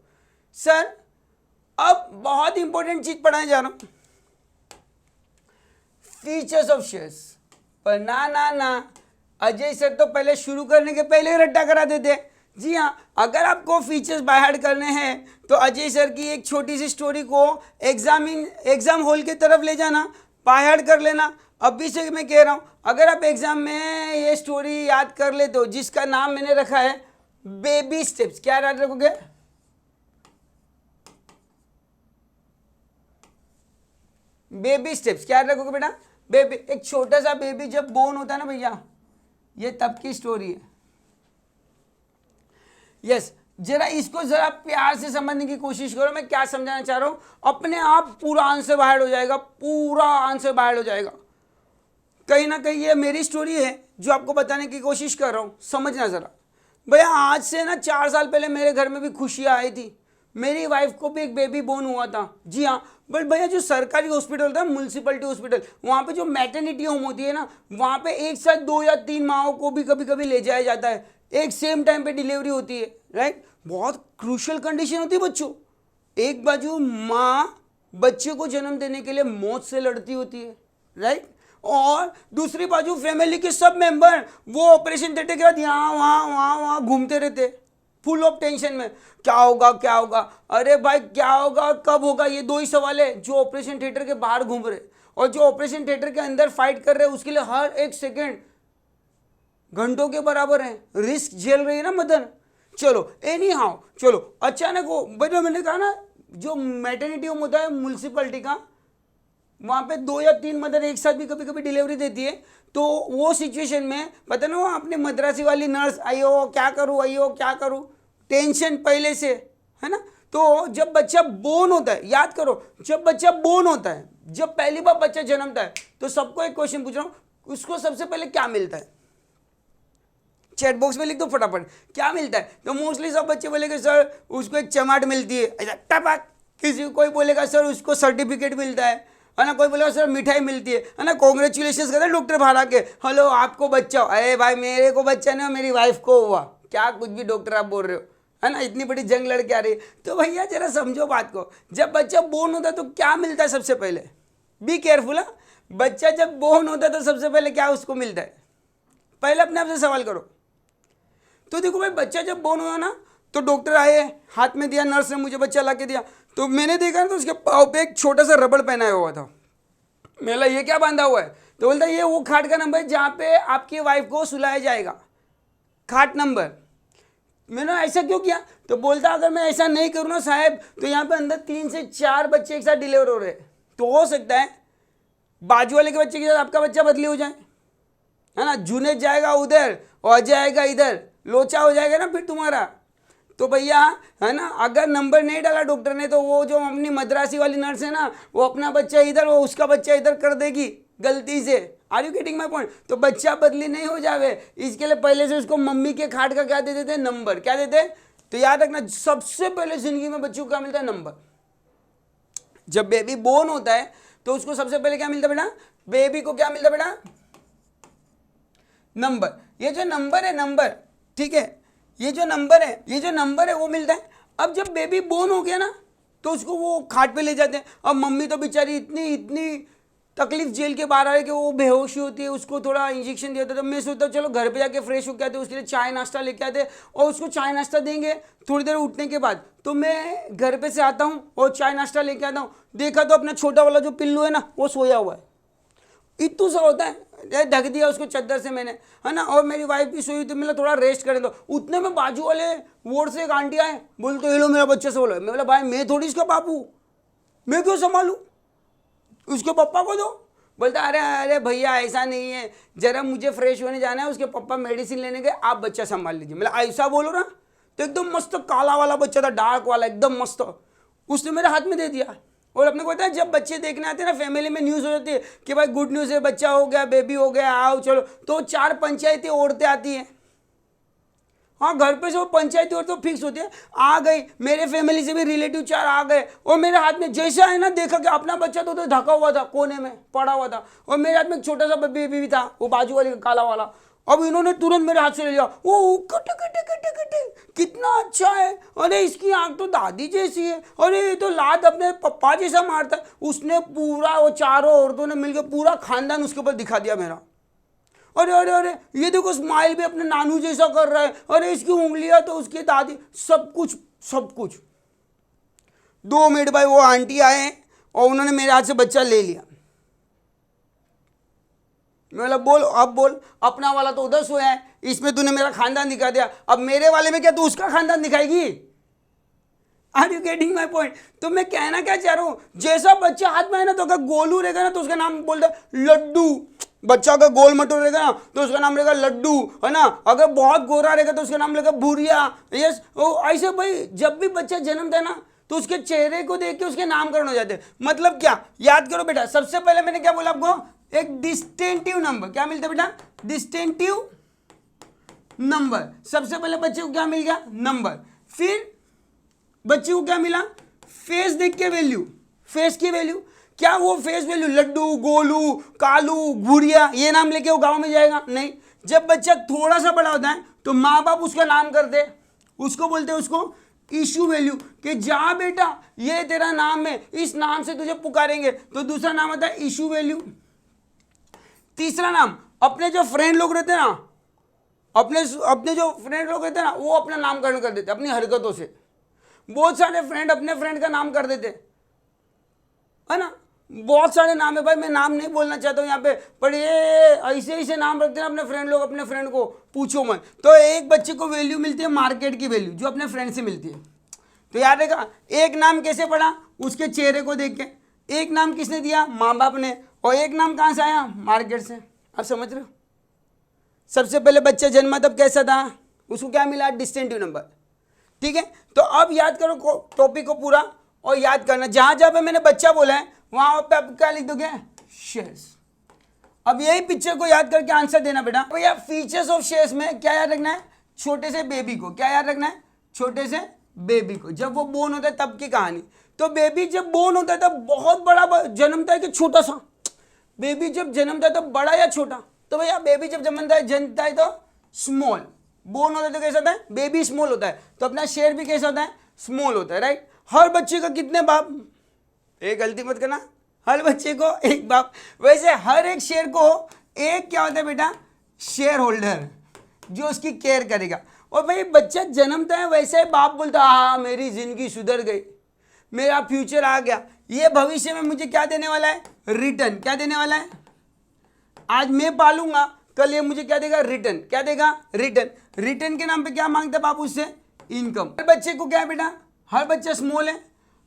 सर अब बहुत इंपॉर्टेंट चीज पढ़ाने जा रहा हूं, फीचर्स ऑफ शेयर्स। पर ना अजय सर तो पहले शुरू करने के पहले रट्टा करा देते। जी हाँ, अगर आपको फीचर्स बाय हार्ट करने हैं तो अजय सर की एक छोटी सी स्टोरी को एग्जाम हॉल की तरफ ले जाना, बाय हार्ट कर लेना। अभी से मैं कह रहा हूँ, अगर आप एग्जाम में ये स्टोरी याद कर ले तो, जिसका नाम मैंने रखा है बेबी स्टेप्स। क्या याद रखोगे? Baby steps. क्या याद रखोगे बेटा? बेबी, एक छोटा सा बेबी जब बोर्न होता है ना भैया, ये तब की स्टोरी है। यस, जरा इसको जरा प्यार से समझने की कोशिश करो। मैं क्या समझाना चाह रहा हूं, अपने आप पूरा आंसर बाहर हो जाएगा, पूरा आंसर बाहर हो जाएगा। कहीं ना कहीं ये मेरी स्टोरी है जो आपको बताने की कोशिश कर रहा हूं, समझना जरा भैया। आज से ना 4 साल पहले मेरे घर में भी खुशियां आई थी। मेरी वाइफ को भी एक बेबी बोर्न हुआ था। जी हाँ, बट भैया जो सरकारी हॉस्पिटल था, म्यूनसिपलिटी हॉस्पिटल, वहाँ पे जो मैटरनिटी होम होती है ना, वहाँ पे एक साथ 2 या 3 माओं को भी कभी कभी ले जाया जाता है। एक सेम टाइम पे डिलीवरी होती है, राइट। बहुत क्रूशियल कंडीशन होती है बच्चों। एक बाजू माँ बच्चे को जन्म देने के लिए मौत से लड़ती होती है, राइट। और दूसरी बाजू फैमिली के सब मेंबर वो ऑपरेशन थिएटर के बाद यहाँ वहाँ घूमते रहते, फुल ऑफ टेंशन में। क्या होगा क्या होगा, अरे भाई क्या होगा कब होगा, ये 2 ही सवाल है। जो ऑपरेशन थिएटर के बाहर घूम रहे और जो ऑपरेशन थिएटर के अंदर फाइट कर रहे हैं, उसके लिए हर एक सेकेंड घंटों के बराबर है। रिस्क झेल रही है ना मदन। चलो एनी हाउ, चलो अचानक वो भाई, मैंने कहा ना जो मैटरनिटी होम होता है म्यूनसिपलिटी का, वहाँ पे 2 या 3 मदर एक साथ भी कभी कभी डिलीवरी देती है। तो वो सिचुएशन में पता ना, वो अपने मद्रासी वाली नर्स, आइयो क्या करूँ, आइयो क्या करूँ, टेंशन पहले से, है ना। तो जब बच्चा बोर्न होता है, याद करो, जब बच्चा बोर्न होता है, जब पहली बार बच्चा जन्मता है, तो सबको एक क्वेश्चन पूछ रहा हूँ, उसको सबसे पहले क्या मिलता है? चैट बॉक्स में लिख दो फटाफट, क्या मिलता है? तो मोस्टली सब बच्चे बोलेंगे सर उसको एक चमाट मिलती है, ऐसा टपक। किसी कोई बोलेगा सर उसको सर्टिफिकेट मिलता है ना। कोई बोलेगा सर मिठाई मिलती है ना। कॉन्ग्रेचुलेशन करते हैं डॉक्टर बाहर आके, हेलो आपको बच्चा, अरे भाई मेरे को बच्चा नहीं, मेरी वाइफ को हुआ। क्या कुछ भी डॉक्टर आप बोल रहे हो, है ना। इतनी बड़ी जंग लड़के आ रही है। तो भैया जरा समझो बात को, जब बच्चा बोर्न होता है तो क्या मिलता है सबसे पहले? Be careful. हाँ, बच्चा जब बोर्न होता है तो सबसे पहले क्या उसको मिलता है? पहले अपने आप से सवाल करो। तो देखो भाई, बच्चा जब बोर्न हुआ ना, तो डॉक्टर आए, हाथ में दिया, नर्स ने मुझे बच्चा ला के दिया। तो मैंने देखा ना तो उसके पाँव पे एक छोटा सा रबड़ पहनाया हुआ था। मैं बोला ये क्या बांधा हुआ है? तो बोलता ये वो खाट का नंबर है जहाँ पे आपकी वाइफ को सुलाया जाएगा, खाट नंबर। मैंने ऐसा क्यों किया? तो बोलता अगर मैं ऐसा नहीं करूँ ना साहब तो यहाँ पे अंदर 3 से 4 बच्चे एक साथ डिलीवर हो रहे हैं, तो हो सकता है बाजू वाले के बच्चे के साथ आपका बच्चा बदली हो जाए, है ना। जुनेद जाएगा उधर और अजय आएगा इधर, लोचा हो जाएगा ना फिर तुम्हारा। तो भैया है ना, अगर नंबर नहीं डाला डॉक्टर ने तो वो जो अपनी मद्रासी वाली नर्स है ना, वो अपना बच्चा इधर वो उसका बच्चा इधर कर देगी गलती से। Are you getting my point? तो बच्चा बदली नहीं हो जावे, इसके लिए पहले से उसको मम्मी के खाट का क्या दे देते हैं? नंबर। क्या देते हैं? तो याद रखना, सबसे पहले जिंदगी में बच्चों को क्या मिलता है? नंबर। जब बेबी बोर्न होता है तो उसको सबसे पहले क्या मिलता है बेटा? बेबी को क्या मिलता है बेटा? नंबर। ये जो नंबर है, नंबर, ठीक है, ये जो नंबर है वो मिलता है। अब जब बेबी बोर्न हो गया ना तो उसको वो खाट पे ले जाते हैं। अब मम्मी तो बेचारी इतनी तकलीफ जेल के बाहर आ रही कि वो बेहोशी होती है, उसको थोड़ा इंजेक्शन दिया था। तो मैं सोचता चलो घर पे जाके फ्रेश होके आते, उसके लिए चाय नाश्ता लेके आते और उसको चाय नाश्ता देंगे थोड़ी देर उठने के बाद। तो मैं घर पे से आता हूँ और चाय नाश्ता लेके आता हूँ, देखा तो अपना छोटा वाला जो पिल्लू है ना वो सोया हुआ है, इतू सा होता है, ढक दिया उसको चादर से मैंने, है ना। और मेरी वाइफ भी सोई तो मैंने थोड़ा रेस्ट करें दो। उतने में बाजू वाले वार्ड से एक आंटी आए, बोलते हेलो मेरा बच्चा से बोलो। मैं बोला भाई मैं थोड़ी इसका बापू, मैं क्यों संभालूँ, उसके पापा को दो। बोलता अरे अरे भैया ऐसा नहीं है, जरा मुझे फ्रेश होने जाना है, उसके पापा मेडिसिन लेने गए, आप बच्चा संभाल लीजिए। मतलब ऐसा बोलो ना। तो एकदम मस्त काला वाला बच्चा था, डार्क वाला एकदम मस्त, उसने मेरे हाथ में दे दिया। और अपने को पता है जब बच्चे देखने आते हैं ना फैमिली में न्यूज़ हो जाती है कि भाई गुड न्यूज़ है, बच्चा हो गया, बेबी हो गया, आओ चलो, तो 4 पंचायती औरतें आती हैं। हाँ घर पे से वो पंचायती औरतें तो फिक्स होती है, आ गई, मेरे फैमिली से भी रिलेटिव 4 आ गए और मेरे हाथ में जैसा है ना, देखा कि अपना बच्चा तो ढका हुआ था, कोने में पड़ा हुआ था, और मेरे हाथ में एक छोटा सा बेबी भी था, वो बाजू वाले काला वाला। अब इन्होंने तुरंत मेरे हाथ से ले लिया, वो कटे कटे कटे कटे, कितना अच्छा है, अरे इसकी आंख तो दादी जैसी है, अरे ये तो लात अपने पप्पा जैसा मारता है। उसने पूरा, वो चारों औरतों ने मिलकर पूरा खानदान उसके ऊपर दिखा दिया मेरा। अरे अरे अरे ये देखो स्माइल भी अपने नानू जैसा कर रहा है, अरे इसकी उंगलियां तो उसकी दादी, सब कुछ सब कुछ। 2 मिनट भाई वो आंटी आए और उन्होंने मेरे हाथ से बच्चा ले लिया। मैं बोला बोल, अब बोल, अपना वाला तो उधर सोया है, इसमें तूने मेरा खानदान दिखा दिया, अब मेरे वाले में क्या तू उसका खानदान दिखाएगी? Are you getting my point? तो मैं कहना क्या चाह रहा हूँ, जैसा बच्चा हाथ में है ना, तो अगर गोलू रहेगा ना तो उसका नाम बोलता है लड्डू। बच्चा अगर गोल मटोल रहेगा ना तो उसका नाम रहेगा लड्डू, है ना। अगर बहुत गोरा रहेगा तो उसका नाम रहेगा भूरिया। यस, ऐसे भाई जब भी बच्चा जन्मता है ना तो उसके चेहरे को देख के उसके नामकरण हो जाते हैं। मतलब क्या, याद करो बेटा, सबसे पहले मैंने क्या बोला आपको? एक डिस्टिंक्टिव नंबर। क्या मिलता है बेटा? Distinctive number. सबसे पहले बच्चे को क्या मिल गया? नंबर। फिर बच्चे को क्या मिला? फेस देख के वैल्यू, फेस की वैल्यू। क्या वो फेस वैल्यू लड्डू, गोलू, कालू, भूरिया ये नाम लेके वो गांव में जाएगा? नहीं। जब बच्चा थोड़ा सा बड़ा होता है तो माँ बाप उसका नाम करते, उसको बोलते हैं उसको इशू वैल्यू, कि जा बेटा ये तेरा नाम है, इस नाम से तुझे पुकारेंगे। तो दूसरा नाम आता है इशू वैल्यू। तीसरा नाम, अपने जो फ्रेंड लोग रहते हैं ना, अपने जो फ्रेंड लोग रहते हैं ना, वो अपना नामकरण कर देते अपनी हरकतों से। बहुत सारे फ्रेंड अपने फ्रेंड का नाम कर देते, है ना। बहुत सारे नाम है भाई, मैं नाम नहीं बोलना चाहता हूँ यहाँ पे, पर ये ऐसे ऐसे नाम रखते हैं अपने फ्रेंड लोग, अपने फ्रेंड को पूछो मत। तो एक बच्चे को वैल्यू मिलती है मार्केट की वैल्यू, जो अपने फ्रेंड से मिलती है। तो याद रखा, एक नाम कैसे पड़ा? उसके चेहरे को देख के। एक नाम किसने दिया? माँ बाप ने। और एक नाम कहाँ से आया? मार्केट से। आप समझ रहे हो? सबसे पहले बच्चा जन्मा तब कैसा था? उसको क्या मिला? Distinctive number. ठीक है, तो अब याद करो टॉपिक को पूरा और याद करना। जहां जहां पे मैंने बच्चा बोला है वहां पे आप क्या लिख दोगे? शेयर्स। अब यही पिक्चर को याद करके आंसर देना बेटा। भैया फीचर्स ऑफ शेयर्स में क्या याद रखना है? छोटे से बेबी को क्या याद रखना है? छोटे से बेबी को। जब वो बोर्न होता है तब की कहानी। तो बेबी जब बोर्न होता है तब बहुत बड़ा जन्मता है कि छोटा सा? बेबी जब जन्मता है तब बड़ा या छोटा? तो भैया बेबी जब जन्मता है तो स्मॉल। बोर्न होता है तो कैसा होता है? बेबी स्मॉल होता है। तो अपना शेयर भी कैसा होता है? स्मॉल होता है, राइट। हर बच्चे का कितने बाप? एक गलती मत करना, हर बच्चे को एक बाप। वैसे हर एक शेयर को एक क्या होता है बेटा? शेयर होल्डर, जो उसकी केयर करेगा। और भाई बच्चा जन्मता है वैसे बाप बोलता हाँ मेरी जिंदगी सुधर गई, मेरा फ्यूचर आ गया। ये भविष्य में मुझे क्या देने वाला है? रिटर्न। क्या देने वाला है? आज मैं पालूंगा, कल ये मुझे क्या देगा? रिटर्न। क्या देगा? रिटर्न। रिटर्न के नाम पे क्या मांगता है बाबू उससे? इनकम। हर बच्चे को क्या है बेटा? हर बच्चा स्मॉल है,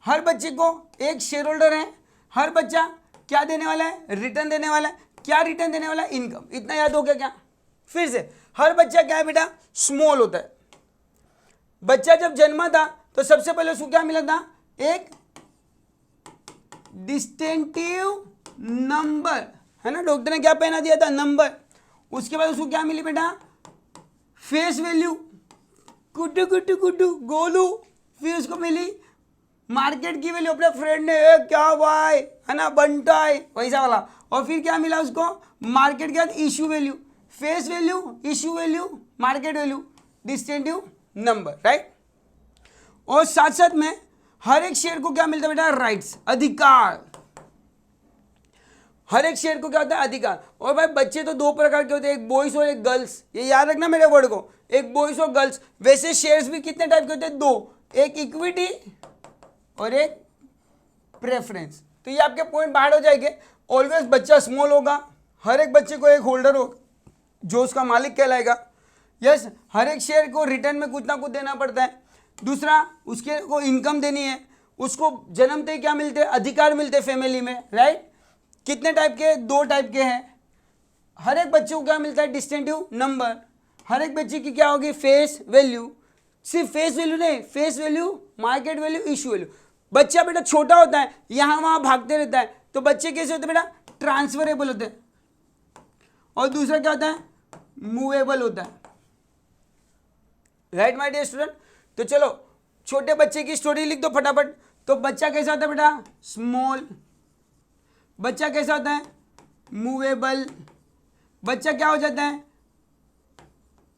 हर बच्चे को एक शेयर होल्डर है, हर बच्चा क्या देने वाला है? रिटर्न देने वाला है। क्या रिटर्न देने वाला है? इनकम। इतना याद हो गया क्या? फिर से, हर बच्चा क्या है बेटा? स्मॉल होता है। बच्चा जब जन्मा था तो सबसे पहले उसको क्या मिला था? एक डिस्टिंक्टिव नंबर, है ना? डॉक्टर ने क्या पहना दिया था? नंबर। उसके बाद उसको क्या मिली बेटा? फेस वैल्यू, कुटू कुटू कुटू गोलू। फिर उसको मिली मार्केट की वैल्यू, अपने फ्रेंड ने क्या भाई, है ना, बंटा है वैसा वाला। और फिर क्या मिला उसको? मार्केट के बाद issue value, face value, issue value, market value, distinctive number, right. और साथ साथ में हर एक शेयर को क्या मिलता है बेटा? राइट्स, अधिकार। हर एक शेयर को क्या होता है? अधिकार। और भाई बच्चे तो दो प्रकार के होते हैं, एक बॉयज और एक गर्ल्स। ये याद रखना मेरे वर्ड को, एक बॉयज और गर्ल्स। वैसे शेयर्स भी कितने टाइप के होते हैं? दो, एक इक्विटी और एक प्रेफरेंस। तो ये आपके पॉइंट बाहर हो जाएंगे। ऑलवेज बच्चा स्मॉल होगा, हर एक बच्चे को एक होल्डर होगा जो उसका मालिक कहलाएगा। यस, हर एक शेयर को रिटर्न में कुछ ना कुछ देना पड़ता है। दूसरा, उसके को इनकम देनी है, उसको जन्मते ही क्या मिलते हैं? अधिकार मिलते हैं फैमिली में, राइट। कितने टाइप के? दो टाइप के हैं। हर एक बच्चे को क्या मिलता है? Distinctive number. हर एक बच्चे की क्या होगी? Face value. सिर्फ फेस वैल्यू नहीं, face value, market value, issue value. बच्चा बेटा छोटा होता है, यहाँ वहाँ भागते रहता है, तो बच्चे कैसे होते हैं बेटा? ट्रांसफरेबल होते हैं। और दूसरा क्या होता है? मूवेबल होता है, राइट माय डियर स्टूडेंट। तो चलो छोटे बच्चे की स्टोरी लिख दो फटाफट। तो बच्चा कैसा होता है बेटा? स्मॉल। बच्चा कैसा होता है? मूवेबल। बच्चा क्या हो जाता है?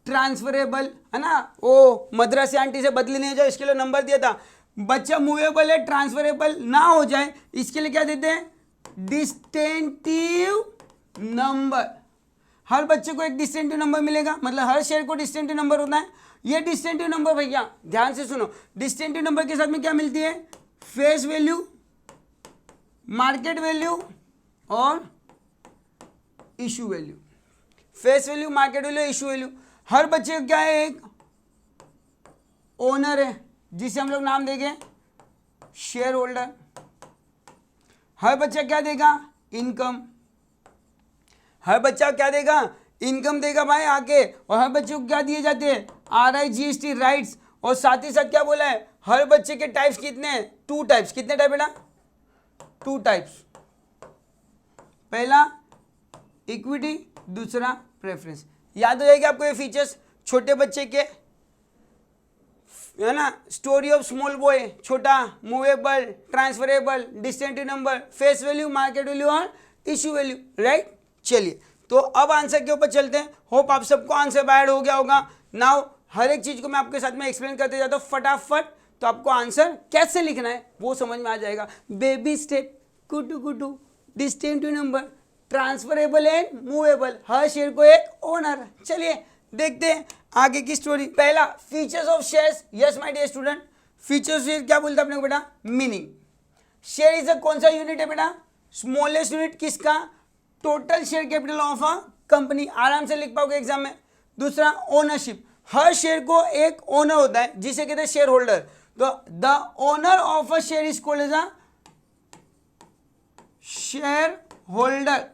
ट्रांसफरेबल, है ना। ओ मद्रासी आंटी से बदली नहीं हो जाए इसके लिए नंबर दिया था। बच्चा मूवेबल है, ट्रांसफरेबल ना हो जाए इसके लिए क्या देते हैं? Distinctive number. हर बच्चे को एक डिस्टिंक्टिव नंबर मिलेगा, मतलब हर शेयर को डिस्टिंक्टिव नंबर होता है। ये डिस्टिंक्टिव नंबर भैया ध्यान से सुनो, डिस्टिंक्टिव नंबर के साथ में क्या मिलती है? फेस वैल्यू, मार्केट वैल्यू और issue value. Face value, market value, issue value. हर बच्चे का क्या है? एक ओनर है जिसे हम लोग नाम देंगे शेयर होल्डर। हर बच्चा क्या देगा? इनकम। हर बच्चा क्या देगा? इनकम देगा भाई आके। और हर बच्चे को क्या दिए जाते हैं? RIGST, rights. और साथ ही साथ क्या बोला है? हर बच्चे के टाइप्स कितने हैं? 2 टाइप्स। कितने टाइप बेटा? 2 टाइप्स। पहला इक्विटी, दूसरा प्रेफरेंस। याद हो जाएगा आपको ये फीचर्स छोटे बच्चे के, है ना। स्टोरी ऑफ स्मॉल बॉय, छोटा, movable, transferable, distinctive number, face value, market value और इशू वैल्यू, राइट। चलिए तो अब आंसर के ऊपर चलते हैं। होप आप सबको आंसर बैड हो गया होगा। नाउ हर एक चीज को मैं आपके साथ में एक्सप्लेन करते जाता हूँ फटाफट, तो आपको आंसर कैसे लिखना है वो समझ में आ जाएगा। बेबी स्टेप, कुटू कुटू, distinctive number, transferable and movable, हर शेयर को एक ओनर। चलिए देखते हैं आगे की स्टोरी। पहला, features of shares. Yes my dear student, features share क्या बोलता है अपने को बेटा? मीनिंग। शेयर इज अ कौन सा यूनिट है बेटा? स्मॉलेस्ट यूनिट किसका? Total share capital of a company. आराम से लिख पाओगे एग्जाम में। दूसरा, ओनरशिप। हर शेयर को एक ओनर होता है जिसे कहते हैं शेयर होल्डर। तो the owner of a share is called as a share holder.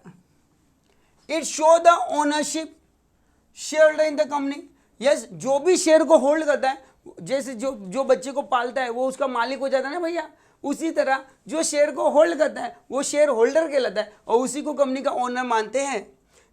It show the ownership share holder in the company. Yes, जो भी शेयर को होल्ड करता है, जैसे जो बच्चे को पालता है वो उसका मालिक हो जाता है ना भैया, उसी तरह जो शेयर को होल्ड करता है वो शेयर होल्डर कहलाता है और उसी को कंपनी का ओनर मानते हैं।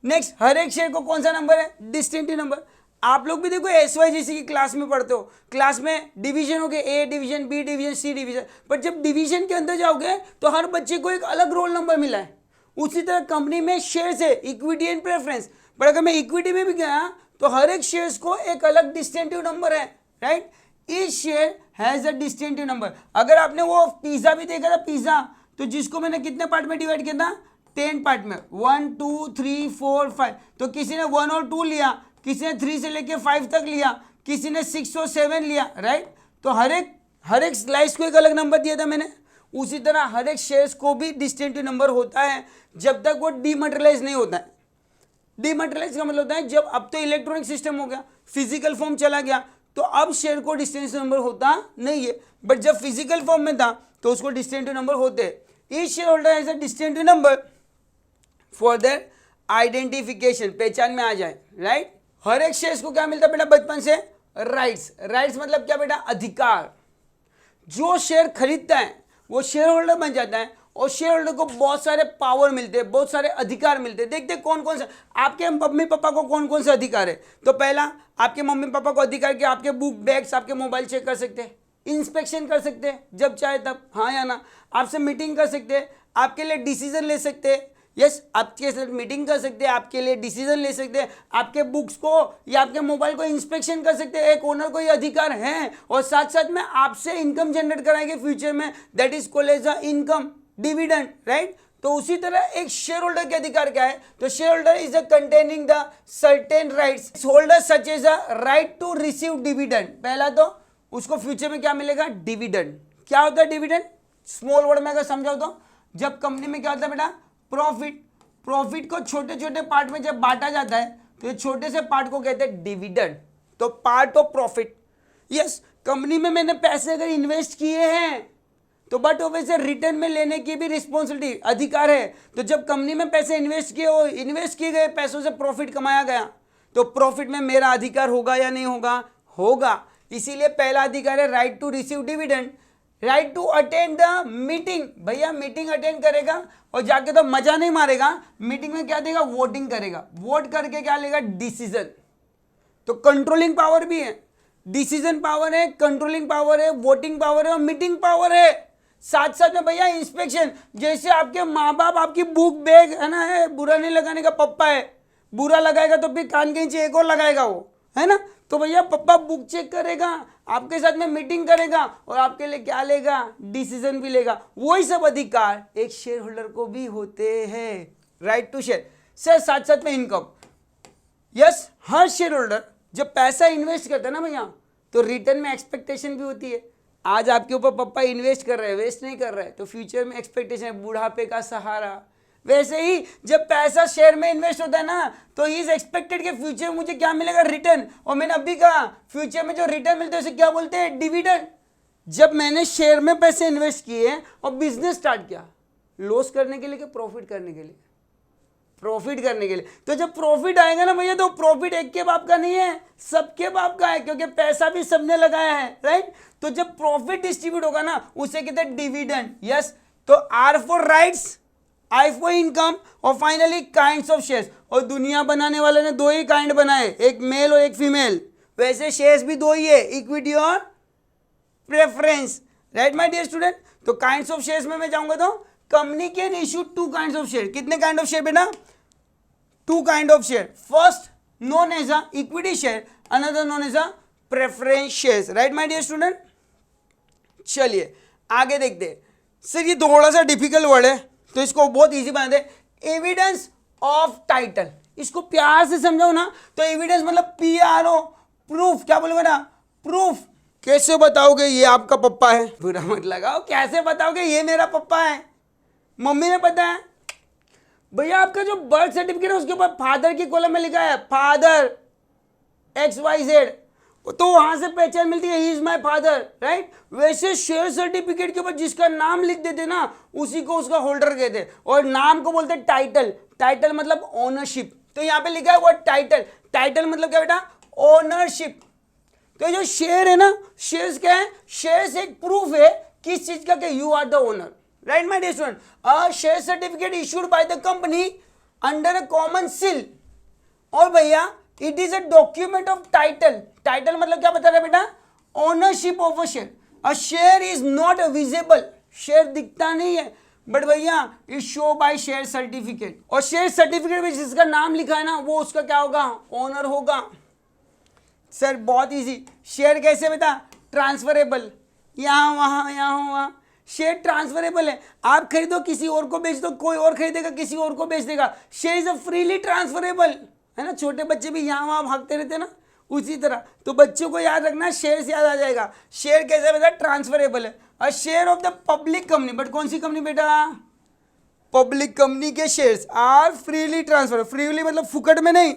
नेक्स्ट, हर एक शेयर को कौन सा नंबर है? Distinctive number. आप लोग भी देखो SYGC की क्लास में पढ़ते हो, क्लास में डिवीजन हो गए, A division, B division, C division. But जब डिवीजन के अंदर जाओगे तो हर बच्चे को एक अलग रोल नंबर मिला है। उसी तरह कंपनी में शेयर्स है, इक्विटी एंड प्रेफरेंस। बट अगर मैं इक्विटी में भी गया तो हर एक शेयर्स को एक अलग डिस्टिंक्टिव नंबर है, right. Each share has a distinctive number. अगर आपने वो पिज्जा भी देखा था, पिज्जा, तो जिसको मैंने कितने पार्ट में डिवाइड किया था? 10 पार्ट में, 1 2 3 4 5। तो किसी ने 1 और 2 लिया, किसी ने 3 से लेके 5 तक लिया, किसी ने 6 और 7 लिया, राइट। तो हर एक हर एक स्लाइस को एक अलग नंबर दिया था मैंने, उसी तरह हर एक शेयर्स को भी डिस्टिंक्टिव नंबर होता है जब तक वो डीमटेरियलाइज नहीं होता है। डीमटेरियलाइज का मतलब होता है जब अब तो इलेक्ट्रॉनिक सिस्टम हो गया, फिजिकल फॉर्म चला गया, तो अब शेयर को डिस्टिंक्टिव नंबर होता नहीं है, बट जब फिजिकल फॉर्म में था तो उसको डिस्टिंक्टिव नंबर होते हैं। Each share holder has a distinctive number for their identification, पहचान में आ जाए, राइट। हर एक शेयर को क्या मिलता है बेटा बचपन से, राइट्स। राइट्स मतलब क्या बेटा, अधिकार। जो शेयर खरीदता है वो शेयर होल्डर बन जाता है और शेयर होल्डर को बहुत सारे पावर मिलते हैं, बहुत सारे अधिकार मिलते हैं। देखते कौन कौन से आपके मम्मी पापा को कौन कौन से अधिकार है। तो पहला, आपके मम्मी पापा को अधिकार कि आपके बुक बैग्स, आपके मोबाइल चेक कर सकते हैं, इंस्पेक्शन कर सकते हैं जब चाहे तब, हाँ या ना। आपसे मीटिंग कर सकते हैं, आपके लिए डिसीजन ले सकते हैं, यस आपके साथ मीटिंग कर सकते हैं, आपके लिए डिसीजन ले सकते हैं, आपके बुक्स को या आपके मोबाइल को इंस्पेक्शन कर सकते हैं। एक ओनर को ये अधिकार है और साथ साथ में आपसे इनकम जनरेट कराएंगे फ्यूचर में, that is called as a income dividend, right. तो उसी तरह एक शेयर होल्डर के अधिकार क्या है, तो share holder is a containing the certain rights holder such as a right to receive dividend. पहला तो उसको फ्यूचर में क्या मिलेगा, डिविडेंड। क्या होता है डिविडेंड, स्मॉल वर्ड में अगर समझाओ तो जब कंपनी में क्या होता है बेटा, प्रॉफिट। प्रॉफिट को छोटे छोटे पार्ट में जब बांटा जाता है तो ये छोटे से पार्ट को कहते हैं डिविडेंड। तो part of profit, yes company में मैंने पैसे अगर इन्वेस्ट किए हैं तो बट वैसे रिटर्न में लेने की भी रिस्पॉन्सिबिलिटी, अधिकार है। तो जब कंपनी में पैसे इन्वेस्ट किए और इन्वेस्ट किए गए पैसों से प्रॉफिट कमाया गया तो प्रॉफिट में मेरा अधिकार होगा या नहीं होगा, होगा। इसीलिए पहला अधिकार है right to receive dividend, right to attend the meeting. भैया मीटिंग अटेंड करेगा और जाके तो मजा नहीं मारेगा, मीटिंग में क्या देगा, वोटिंग करेगा, वोट करके क्या लेगा, डिसीजन। तो कंट्रोलिंग पावर भी है, डिसीजन पावर है, कंट्रोलिंग पावर है, वोटिंग पावर है और मीटिंग पावर है। साथ साथ में भैया इंस्पेक्शन, जैसे आपके माँ बाप आपकी बुक बैग है ना, है बुरा नहीं लगाने का पप्पा है, बुरा लगाएगा तो फिर कान के नीचे एक और लगाएगा वो, है ना। तो भैया पप्पा बुक चेक करेगा, आपके साथ में मीटिंग करेगा और आपके लिए क्या लेगा, डिसीजन भी लेगा। वही सब अधिकार एक शेयर होल्डर को भी होते हैं, राइट टू शेयर। सर साथ साथ में इनकम, यस हर शेयर होल्डर जब पैसा इन्वेस्ट करता है ना भैया तो रिटर्न में एक्सपेक्टेशन भी होती है। आज आपके ऊपर पप्पा इन्वेस्ट कर रहे हैं, वेस्ट नहीं कर रहे हैं, तो फ्यूचर में एक्सपेक्टेशन है बुढ़ापे का सहारा। वैसे ही जब पैसा शेयर में इन्वेस्ट होता है ना तो ही इज एक्सपेक्टेड कि फ्यूचर में मुझे क्या मिलेगा, रिटर्न। और मैंने अभी कहा फ्यूचर में जो रिटर्न मिलते हैं उसे क्या बोलते हैं, डिविडेंड। जब मैंने शेयर में पैसे इन्वेस्ट किए और बिजनेस स्टार्ट किया, लॉस करने के लिए कि प्रॉफिट करने के लिए, प्रॉफिट करने के लिए। तो जब प्रॉफिट आएगा ना भैया तो प्रॉफिट एक के बाप का नहीं है, सबके बाप का है, क्योंकि पैसा भी सबने लगाया है, राइट। तो जब प्रॉफिट डिस्ट्रीब्यूट होगा ना उसे कहते हैं डिविडेंड, यस। तो R for rights, I for income और फाइनली काइंड्स ऑफ शेयर्स। और दुनिया बनाने वाले ने दो ही काइंड बनाए, एक मेल और एक फीमेल। वैसे शेयर्स भी दो ही है, इक्विटी और preference, right my dear student. तो काइंड्स ऑफ शेयर्स में मैं जाऊंगा तो company can issue two kinds of share. कितने काइंड ऑफ शेयर बेटा, two kind of share. First known as a equity share, another known as a preference shares, right my dear student. चलिए आगे देखते हैं। सर ये थोड़ा सा difficult word है तो इसको बहुत इजी बना दे, एविडेंस ऑफ टाइटल। इसको प्यार से समझाओ ना तो एविडेंस मतलब PRO, प्रूफ। क्या बोलोगे ना, प्रूफ। कैसे बताओगे ये आपका पप्पा है, बुरा मत लगाओ, कैसे बताओगे ये मेरा पप्पा है, मम्मी ने पता है। भैया आपका जो बर्थ सर्टिफिकेट है उसके ऊपर फादर की कॉलम में लिखा है फादर XYZ, तो वहां से पहचान मिलती है, he is my father, right. वैसे शेयर सर्टिफिकेट के ऊपर जिसका नाम लिख देते ना उसी को उसका होल्डर कहते हैं और नाम को बोलते हैं टाइटल। टाइटल मतलब ओनरशिप। तो यहाँ पे लिखा है वो टाइटल, टाइटल मतलब क्या बेटा, ओनरशिप। तो ये जो शेयर है ना, शेयर्स क्या है, शेयर्स एक प्रूफ है किस चीज का, कि you are the owner, right my dear student. A share certificate issued by the company under a common seal. और भैया it is a document of title. Title मतलब क्या बता रहा है बेटा, ownership of a share. A share is not visible, share दिखता नहीं है, बट भैया is show by share certificate. और शेयर सर्टिफिकेट में जिसका नाम लिखा है ना वो उसका क्या होगा, ओनर होगा। सर बहुत इजी, शेयर कैसे बेटा, ट्रांसफरेबल, यहाँ वहाँ यहाँ वहाँ। शेयर ट्रांसफरेबल है, आप खरीदो किसी और को बेच दो, कोई और खरीदेगा किसी और को बेच देगा। Share is a freely transferable, है ना। छोटे बच्चे भी यहाँ वहाँ भागते रहते हैं ना, उसी तरह तो बच्चों को याद रखना, शेयर से याद आ जाएगा। शेयर कैसे बेटा? ट्रांसफरेबल है। A share of the public company, but कौन सी कंपनी बेटा? पब्लिक कंपनी के shares are freely transfer. Freely मतलब फुकट में नहीं,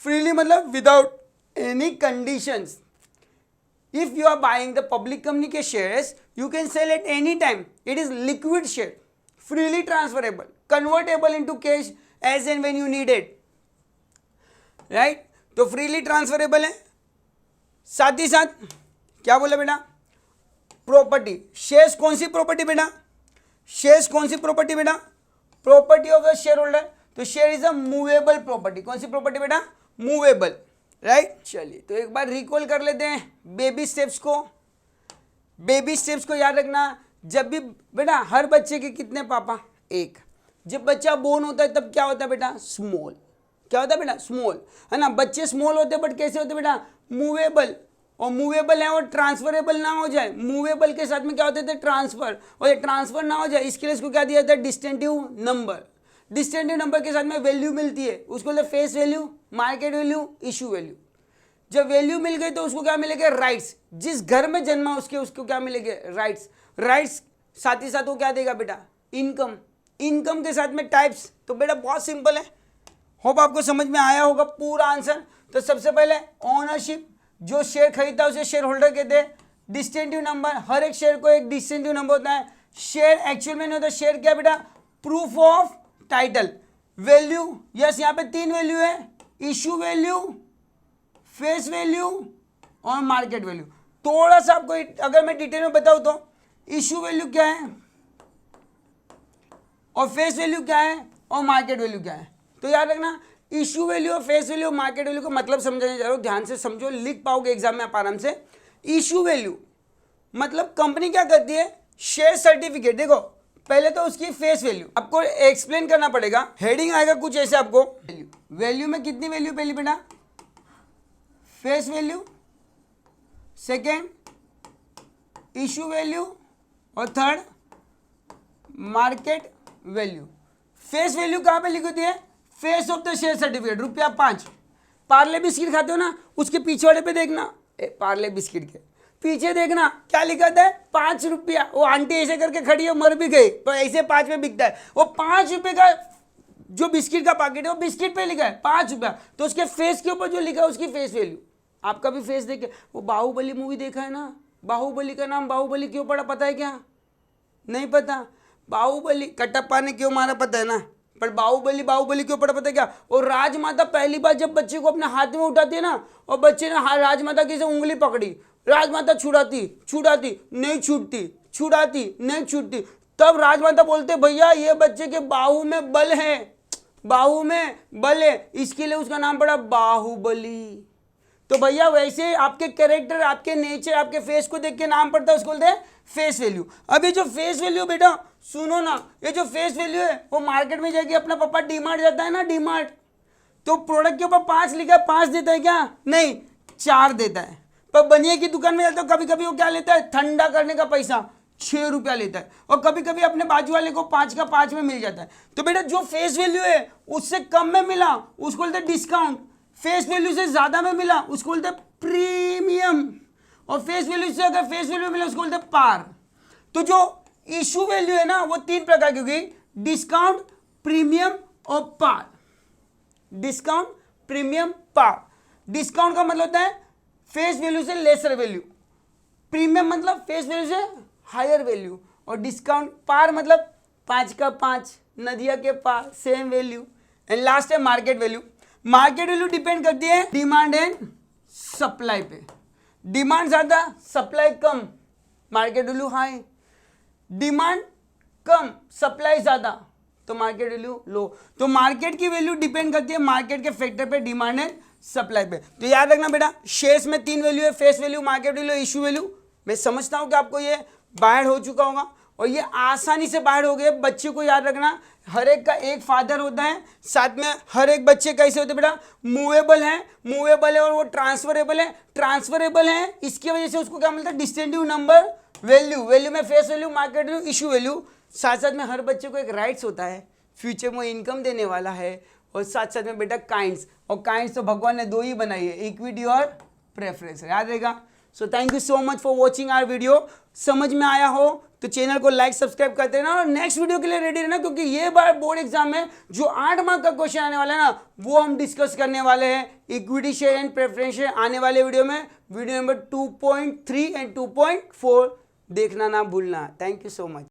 फ्रीली मतलब without any conditions. If you are buying the public company के shares, you can sell at any time. It is liquid share, freely transferable, convertible into cash as and when you need it. Right? तो freely transferable है। साथ ही साथ क्या बोला बेटा? Property. Shares कौन सी प्रॉपर्टी बेटा? शेयर्स कौन सी प्रॉपर्टी बेटा? Property of the share holder. तो share is a movable property. कौन सी प्रॉपर्टी बेटा? मूवेबल। राइट चलिए तो एक बार रिकॉल कर लेते हैं बेबी स्टेप्स को। बेबी स्टेप्स को याद रखना। जब भी बेटा हर बच्चे के कितने पापा? एक। जब बच्चा बोर्न होता है तब क्या होता है बेटा? स्मॉल। क्या होता है बेटा? स्मॉल, है ना। बच्चे स्मॉल होते हैं बट कैसे होते हैं बेटा? मूवेबल। और मूवेबल है और ट्रांसफरेबल ना हो जाए। मूवेबल के साथ में क्या होते थे? ट्रांसफर। और ये ट्रांसफर ना हो जाए इसके लिए इसको क्या दिया जाता है? Distinctive number. डिस्टिंक्टिव नंबर के साथ में वैल्यू मिलती है, उसको बोलते face value, market value, issue value. जब वैल्यू मिल गई तो उसको क्या मिलेगा? राइट्स। जिस घर में जन्मा उसको क्या मिलेंगे? राइट्स। राइट्स साथ ही साथ वो क्या देगा बेटा? इनकम। इनकम के साथ में टाइप्स। तो बेटा बहुत सिंपल है, होप आपको समझ में आया होगा पूरा आंसर। तो सबसे पहले ओनरशिप, जो शेयर खरीदता है उसे शेयर होल्डर कहते हैं। डिस्टिंक्टिव नंबर, हर एक शेयर को एक डिस्टिंक्टिव नंबर होता है। शेयर एक्चुअल में नहीं होता। शेयर क्या बेटा? Proof of title. Value, yes यहाँ पे 3 वैल्यू है, इशू वैल्यू, फेस वैल्यू और मार्केट वैल्यू। थोड़ा सा आपको अगर मैं डिटेल में बताऊं तो इशू वैल्यू क्या है और फेस वैल्यू क्या है और मार्केट वैल्यू क्या है। तो याद रखना इशू वैल्यू और फेस वैल्यू और मार्केट वैल्यू का मतलब समझाने जा रहा हूं, ध्यान से समझो, लिख पाओगे एग्जाम में आप आराम से। इशू वैल्यू मतलब कंपनी क्या करती है? Share certificate. देखो पहले तो उसकी फेस वैल्यू आपको एक्सप्लेन करना पड़ेगा। हेडिंग आएगा कुछ ऐसे आपको। वैल्यू में कितनी वैल्यू? पहली बेटा face value, second issue value और third market value. Face value कहाँ पे लिखी होती है? Face of the share certificate, ₹5। Parle biscuit खाते हो ना, उसके पीछे वाले पे देखना, पार्ले बिस्किट के पीछे देखना क्या लिखा था? ₹5। वो आंटी ऐसे करके खड़ी है, मर भी गई तो ऐसे 5 में बिकता है। वो ₹5 का जो बिस्किट का पैकेट है वो बिस्किट पे लिखा है ₹5। तो उसके फेस के ऊपर जो लिखा है उसकी फेस वैल्यू। आपका भी फेस देखे, वो बाहुबली मूवी देखा है ना? बाहुबली का नाम बाहुबली क्यों पड़ा पता है क्या? नहीं पता। बाहुबली कटप्पा ने क्यों मारा पता है ना, पर बाहुबली बाहुबली क्यों पड़ा पता है क्या? और राजमाता पहली बार जब बच्चे को अपने हाथ में उठाती है ना, और बच्चे ने राजमाता की से उंगली पकड़ी, राजमाता छुड़ाती छुड़ाती नहीं छूटती, छुड़ाती नहीं छूटती, तब राजमाता बोलते भैया ये बच्चे के बाहु में बल है, बाहु में बल है, इसके लिए उसका नाम पड़ा बाहुबली। तो भैया वैसे आपके कैरेक्टर, आपके नेचर, आपके फेस को देख के नाम पड़ता है, उसको बोलते हैं फेस वैल्यू। अब ये जो फेस वैल्यू बेटा सुनो ना, ये जो फेस वैल्यू है वो मार्केट में जाके अपना पापा डीमार्ट जाता है ना, डीमार्ट, तो प्रोडक्ट के ऊपर 5 लिखा है, 5 देता है क्या? नहीं, 4 देता है। पर बनिए की दुकान में जाता है, कभी कभी वो क्या लेता है? ठंडा करने का पैसा ₹6 लेता है, और कभी कभी अपने बाजू वाले को 5 का 5 में मिल जाता है। तो बेटा जो फेस वैल्यू है उससे कम में मिला उसको बोलते हैं डिस्काउंट, फेस वैल्यू से ज्यादा में मिला उसको बोलते हैं प्रीमियम, और फेस वैल्यू से अगर फेस वैल्यू मिला उसको बोलते हैं पार। तो जो इशू वैल्यू है ना वो 3 प्रकार की होगी, डिस्काउंट, प्रीमियम और पार। डिस्काउंट, प्रीमियम, पार। डिस्काउंट का मतलब होता है फेस वैल्यू से लेसर वैल्यू, प्रीमियम मतलब फेस वैल्यू से हायर वैल्यू, और डिस्काउंट, पार मतलब 5 का 5, नदिया के पार, सेम वैल्यू। एंड लास्ट है market value. Market value depend करती है डिमांड एंड सप्लाई पे। डिमांड ज्यादा, सप्लाई कम, मार्केट वैल्यू हाई। डिमांड कम, सप्लाई ज्यादा, तो मार्केट वैल्यू लो। तो मार्केट की वैल्यू डिपेंड करती है मार्केट के फैक्टर पे, डिमांड एंड सप्लाई पे। तो याद रखना बेटा शेयर्स में 3 वैल्यू है, face value, market value, issue value. मैं समझता हूं कि आपको ये बाहर हो चुका होगा, और ये आसानी से बाहर हो गए। बच्चे को याद रखना हर एक का एक फादर होता है, साथ में हर एक बच्चे कैसे होते हैं बेटा? मूवेबल है, मूवेबल है, और वो ट्रांसफरेबल है, ट्रांसफरेबल है, इसकी वजह से उसको क्या मिलता है? Distinctive number value. वैल्यू में face value, market value, issue value. साथ साथ में हर बच्चे को एक राइट्स होता है, फ्यूचर में इनकम देने वाला है, और साथ साथ में बेटा काइंड्स, और काइंड्स तो भगवान ने दो ही बनाई है, इक्विटी और प्रेफरेंस, याद रहेगा। So thank you so much for watching our video. समझ में आया हो तो चैनल को लाइक सब्सक्राइब करते रहना और नेक्स्ट वीडियो के लिए रेडी रहना, क्योंकि ये बार बोर्ड एग्जाम में जो 8 मार्क का क्वेश्चन आने वाला है ना, वो हम डिस्कस करने वाले हैं equity share and preference share आने वाले वीडियो में। वीडियो नंबर 2.3 एंड 2.4 देखना ना भूलना। Thank you so much.